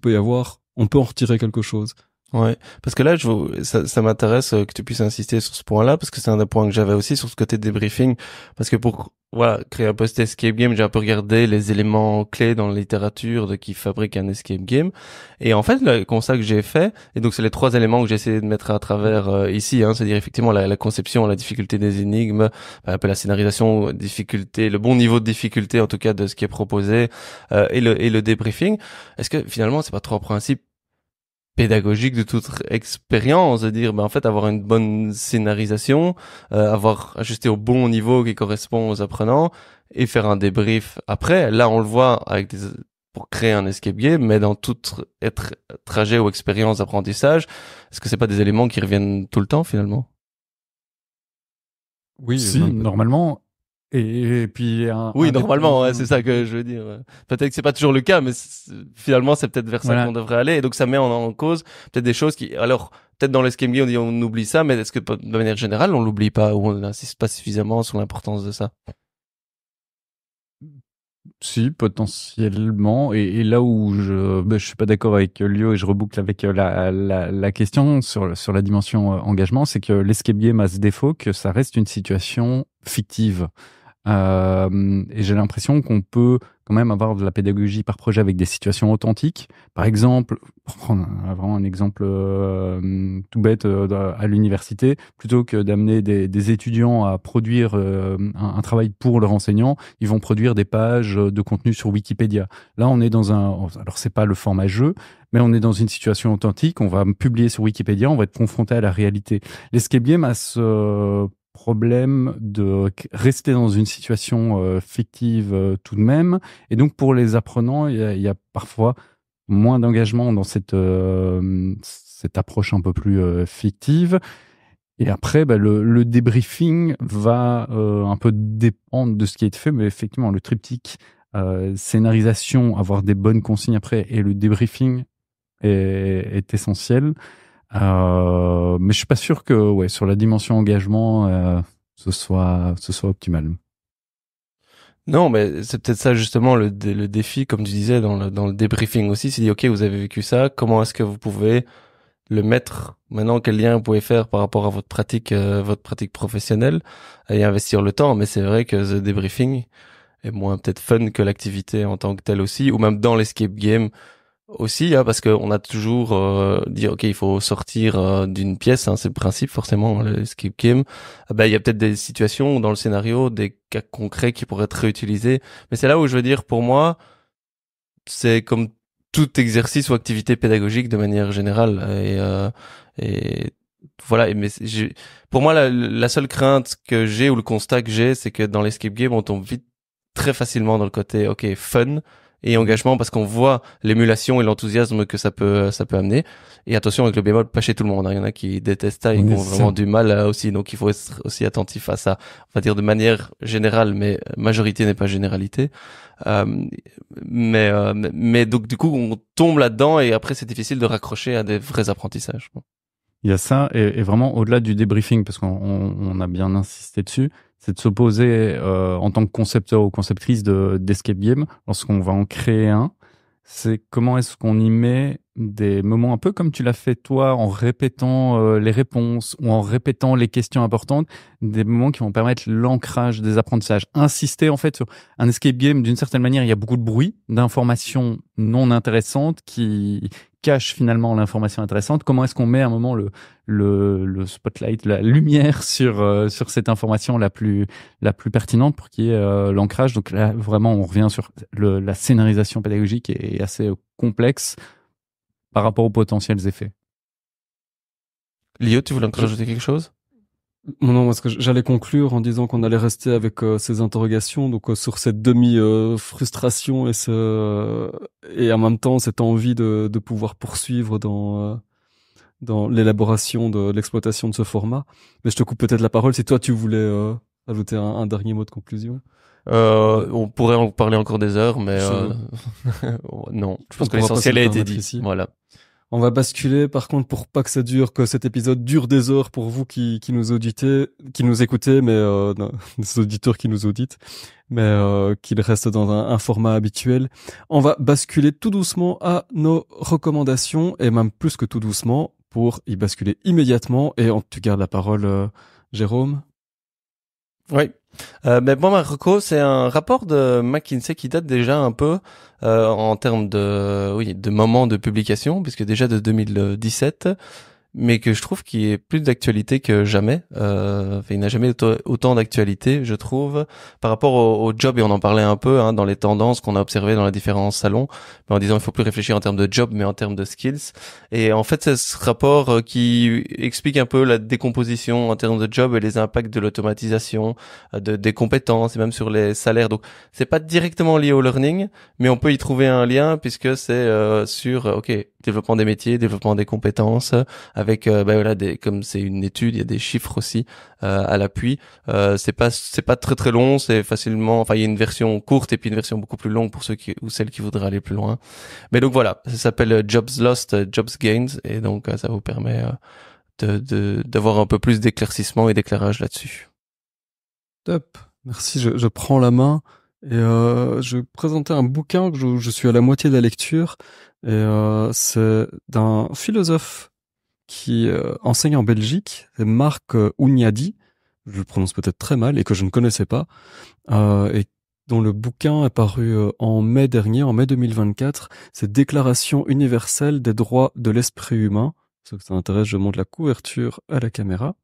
on peut en retirer quelque chose. Ouais, parce que là, ça m'intéresse que tu puisses insister sur ce point-là, parce que c'est un des points que j'avais aussi sur ce côté débriefing, parce que pour créer un post escape game, j'ai un peu regardé les éléments clés dans la littérature de qui fabrique un escape game, et en fait, le constat que j'ai fait, et donc c'est les 3 éléments que j'ai essayé de mettre à travers ici, hein, c'est-à-dire effectivement la conception, la difficulté des énigmes, un peu la scénarisation, difficulté, le bon niveau de difficulté en tout cas de ce qui est proposé, et le débriefing. Est-ce que finalement c'est pas 3 principes pédagogique de toute expérience, de dire en fait avoir une bonne scénarisation, avoir ajusté au bon niveau qui correspond aux apprenants et faire un débrief après. Là on le voit pour créer un escape game, mais dans tout trajet ou expérience d'apprentissage, est-ce que c'est pas des éléments qui reviennent tout le temps finalement? Oui, si, normalement. Et puis normalement, c'est ça que je veux dire. Peut-être que c'est pas toujours le cas, mais finalement c'est peut-être vers ça qu'on devrait aller. Et donc ça met en cause peut-être des choses qui, alors peut-être dans l'escape game on oublie ça, mais est-ce que de manière générale on l'oublie pas ou on n'insiste pas suffisamment sur l'importance de ça? Si, potentiellement. Et là où je suis pas d'accord avec Lio et je reboucle avec la question sur la dimension engagement, c'est que l'escape game a ce défaut que ça reste une situation fictive. Et j'ai l'impression qu'on peut quand même avoir de la pédagogie par projet avec des situations authentiques. Par exemple, pour prendre vraiment un exemple tout bête à l'université, plutôt que d'amener des étudiants à produire un travail pour leur enseignant, ils vont produire des pages de contenu sur Wikipédia. Là, on est alors c'est pas le format jeu, mais on est dans une situation authentique, on va publier sur Wikipédia, on va être confronté à la réalité. L'escape game a ce problème de rester dans une situation fictive tout de même. Et donc, pour les apprenants, il y a parfois moins d'engagement dans cette approche un peu plus fictive. Et après, le débriefing va un peu dépendre de ce qui est fait, mais effectivement, le triptyque scénarisation, avoir des bonnes consignes après, et le débriefing est essentiel. Mais je suis pas sûr que sur la dimension engagement ce soit optimal. Non, mais c'est peut-être ça justement le défi, comme tu disais dans le débriefing aussi, c'est dit ok, vous avez vécu ça, comment est-ce que vous pouvez le mettre maintenant, quel lien vous pouvez faire par rapport à votre pratique professionnelle et investir le temps. Mais c'est vrai que the debriefing est moins peut-être fun que l'activité en tant que telle aussi, ou même dans l'escape game aussi, parce que on a toujours dit ok, il faut sortir d'une pièce, c'est le principe forcément l'escape game. Il y a peut-être des situations dans le scénario, des cas concrets qui pourraient être réutilisés, mais c'est là où je veux dire, pour moi, c'est comme tout exercice ou activité pédagogique de manière générale, et voilà. Mais pour moi, la seule crainte que j'ai, ou le constat que j'ai, c'est que dans l'escape game, on tombe vite très facilement dans le côté fun et engagement, parce qu'on voit l'émulation et l'enthousiasme que ça peut amener. Et attention, avec le bémol, pas chez tout le monde, il y en a qui détestent ça et qui ont vraiment du mal aussi, donc il faut être aussi attentif à ça, on va dire de manière générale, mais majorité n'est pas généralité. Mais donc du coup on tombe là-dedans, et après c'est difficile de raccrocher à des vrais apprentissages. Il y a ça, et vraiment au-delà du débriefing, parce qu'on a bien insisté dessus, c'est de s'opposer en tant que concepteur ou conceptrice d'escape game, lorsqu'on va en créer un, c'est comment est-ce qu'on y met des moments un peu comme tu l'as fait toi, en répétant les réponses ou en répétant les questions importantes, des moments qui vont permettre l'ancrage des apprentissages. Insister en fait sur un escape game, d'une certaine manière, il y a beaucoup de bruit, d'informations non intéressantes qui cachent finalement l'information intéressante. Comment est-ce qu'on met à un moment le spotlight, la lumière sur cette information la plus pertinente pour qu'il y ait l'ancrage. Donc là, vraiment, on revient sur la scénarisation pédagogique est assez complexe par rapport aux potentiels effets. Lio, tu voulais encore rajouter quelque chose? Non, parce que j'allais conclure en disant qu'on allait rester avec ces interrogations, donc sur cette frustration et en même temps cette envie de pouvoir poursuivre dans l'élaboration de l'exploitation de ce format. Mais je te coupe peut-être la parole si toi tu voulais ajouter un dernier mot de conclusion. On pourrait en parler encore des heures, mais non. Je pense que l'essentiel a été dit. Ici. Voilà. On va basculer, par contre, pour pas que ça dure, que cet épisode dure des heures pour vous qui nous auditez, qui nous écoutez, mais non, les auditeurs qui nous auditent, mais qu'il reste dans un format habituel. On va basculer tout doucement à nos recommandations, et même plus que tout doucement, pour y basculer immédiatement. Et tu gardes la parole, Jérôme. Oui. Mais bon, ma reco, c'est un rapport de McKinsey qui date déjà un peu en termes de moment de publication, puisque déjà de 2017, mais que je trouve qu'il est plus d'actualité que jamais. Il n'a jamais autant d'actualité, je trouve, par rapport au job, et on en parlait un peu dans les tendances qu'on a observées dans les différents salons, en disant il faut plus réfléchir en termes de job, mais en termes de skills. Et en fait, c'est ce rapport qui explique un peu la décomposition en termes de job et les impacts de l'automatisation, des compétences, et même sur les salaires. Donc, c'est pas directement lié au learning, mais on peut y trouver un lien, puisque c'est sur développement des métiers, développement des compétences, avec comme c'est une étude, il y a des chiffres aussi à l'appui. C'est pas très très long, c'est facilement, il y a une version courte et puis une version beaucoup plus longue pour ceux ou celles qui voudraient aller plus loin. Mais donc voilà, ça s'appelle Jobs Lost, Jobs Gains, et donc ça vous permet d'avoir un peu plus d'éclaircissement et d'éclairage là-dessus. Top, merci. Je prends la main et je vais présenter un bouquin que je suis à la moitié de la lecture, et c'est d'un philosophe qui enseigne en Belgique, c'est Marc Ouniadi, je le prononce peut-être très mal et que je ne connaissais pas, et dont le bouquin est paru en mai dernier, en mai 2024, c'est Déclaration universelle des droits de l'esprit humain. Si ça intéresse, je montre la couverture à la caméra.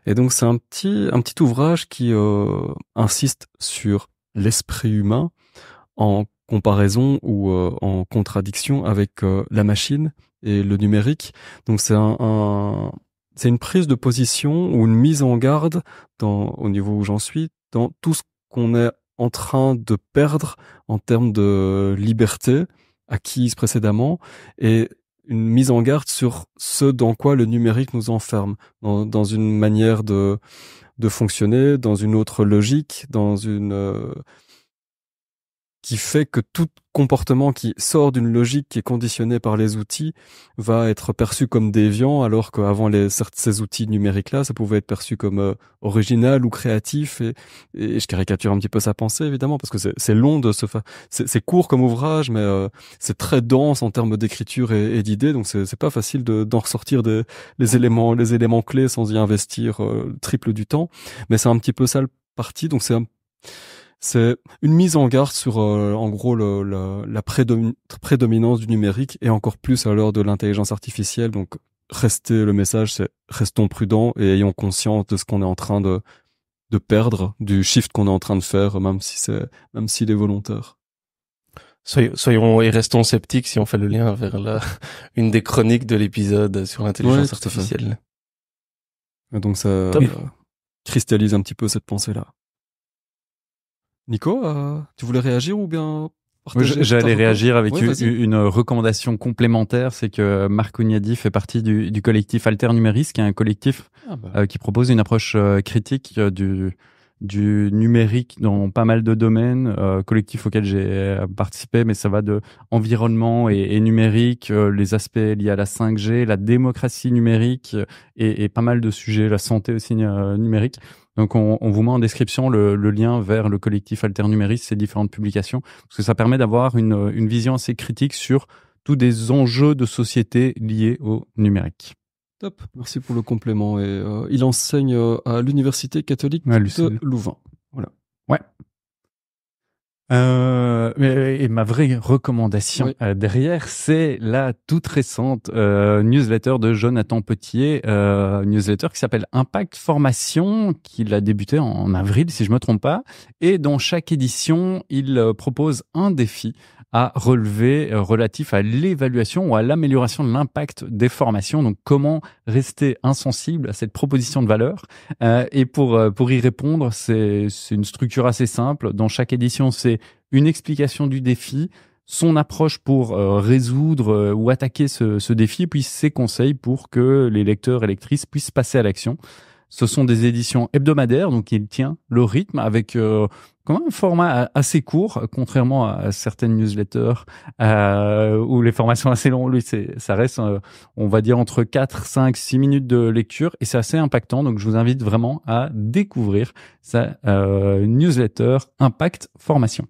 Et donc c'est un petit ouvrage qui insiste sur l'esprit humain en comparaison ou en contradiction avec la machine et le numérique. Donc c'est c'est une prise de position ou une mise en garde au niveau où j'en suis, dans tout ce qu'on est en train de perdre en termes de liberté acquise précédemment, et une mise en garde sur ce dans quoi le numérique nous enferme, dans une manière de fonctionner, dans une autre logique, qui fait que tout comportement qui sort d'une logique qui est conditionnée par les outils va être perçu comme déviant, alors qu'avant ces outils numériques-là, ça pouvait être perçu comme original ou créatif. Et je caricature un petit peu sa pensée, évidemment, parce que c'est long de c'est court comme ouvrage, mais c'est très dense en termes d'écriture et d'idées, donc c'est pas facile d'en ressortir les éléments clés sans y investir le triple du temps. Mais c'est un petit peu ça le parti, donc c'est une mise en garde sur, en gros, la prédominance du numérique et encore plus à l'heure de l'intelligence artificielle. Donc, le message, c'est restons prudents et ayons conscience de ce qu'on est en train de perdre, du shift qu'on est en train de faire, même s'il est volontaire. Soyons et restons sceptiques si on fait le lien vers une des chroniques de l'épisode sur l'intelligence artificielle. Et donc, ça cristallise un petit peu cette pensée-là. Nico, tu voulais réagir ou bien partager? J'allais réagir avec une recommandation complémentaire, c'est que Marc Ognadi fait partie du collectif Alter Numéris, qui est un collectif qui propose une approche critique du numérique dans pas mal de domaines, collectif auquel j'ai participé, mais ça va de environnement et numérique, les aspects liés à la 5G, la démocratie numérique et pas mal de sujets, la santé aussi numérique. Donc on vous met en description le lien vers le collectif Alter Numéris, ces différentes publications, parce que ça permet d'avoir une vision assez critique sur tous des enjeux de société liés au numérique. Top, merci pour le complément. Et il enseigne à l'Université catholique de Louvain. Voilà. Ouais. Et ma vraie recommandation derrière, c'est la toute récente newsletter de Jonathan Petier, newsletter qui s'appelle Impact Formation, qu'il a débuté en avril, si je me trompe pas, et dans chaque édition, il propose un défi à relever relatif à l'évaluation ou à l'amélioration de l'impact des formations. Donc, comment rester insensible à cette proposition de valeur. Et pour y répondre, c'est une structure assez simple. Dans chaque édition, c'est une explication du défi, son approche pour résoudre ou attaquer ce défi, puis ses conseils pour que les lecteurs et lectrices puissent passer à l'action. Ce sont des éditions hebdomadaires, donc il tient le rythme avec quand même un format assez court, contrairement à certaines newsletters où les formats sont assez longs. Lui, ça reste, on va dire, entre 4, 5, 6 minutes de lecture et c'est assez impactant. Donc, je vous invite vraiment à découvrir sa newsletter Impact Formation.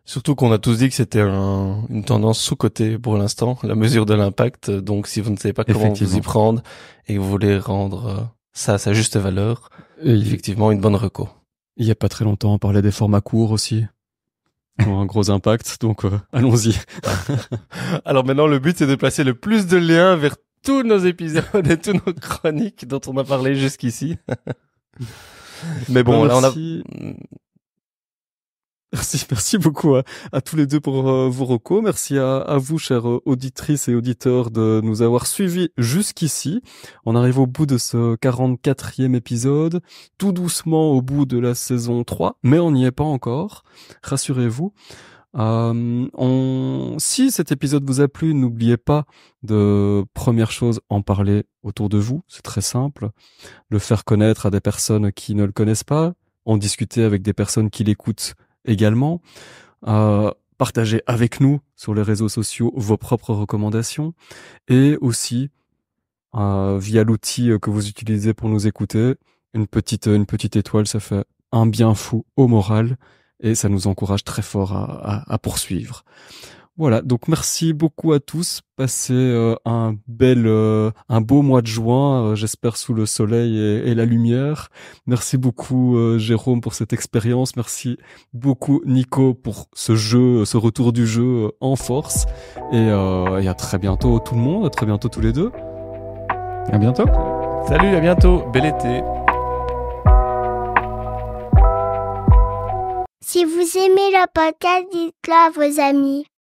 Surtout qu'on a tous dit que c'était une tendance sous-cotée pour l'instant, la mesure de l'impact. Donc, si vous ne savez pas comment vous y prendre et que vous voulez rendre ça à sa juste valeur, effectivement, une bonne reco. Il y a pas très longtemps, on parlait des formats courts aussi, qui ont un gros impact, donc allons-y. Alors maintenant, le but, c'est de placer le plus de liens vers tous nos épisodes et toutes nos chroniques dont on a parlé jusqu'ici. Mais bon, là, on a... Merci beaucoup à tous les deux pour vos recos. Merci à vous, chères auditrices et auditeurs, de nous avoir suivis jusqu'ici. On arrive au bout de ce 44e épisode, tout doucement au bout de la saison 3, mais on n'y est pas encore, rassurez-vous. Si cet épisode vous a plu, n'oubliez pas de, première chose, en parler autour de vous, c'est très simple. Le faire connaître à des personnes qui ne le connaissent pas, en discuter avec des personnes qui l'écoutent également, partagez avec nous sur les réseaux sociaux vos propres recommandations et aussi via l'outil que vous utilisez pour nous écouter, une petite étoile, ça fait un bien fou au moral et ça nous encourage très fort à poursuivre. Voilà, donc merci beaucoup à tous. Passez un beau mois de juin, j'espère sous le soleil et la lumière. Merci beaucoup Jérôme pour cette expérience. Merci beaucoup Nico pour ce retour du jeu en force. Et à très bientôt tout le monde, à très bientôt tous les deux. À bientôt. Salut, à bientôt. Bel été. Si vous aimez le podcast, dites-le à vos amis.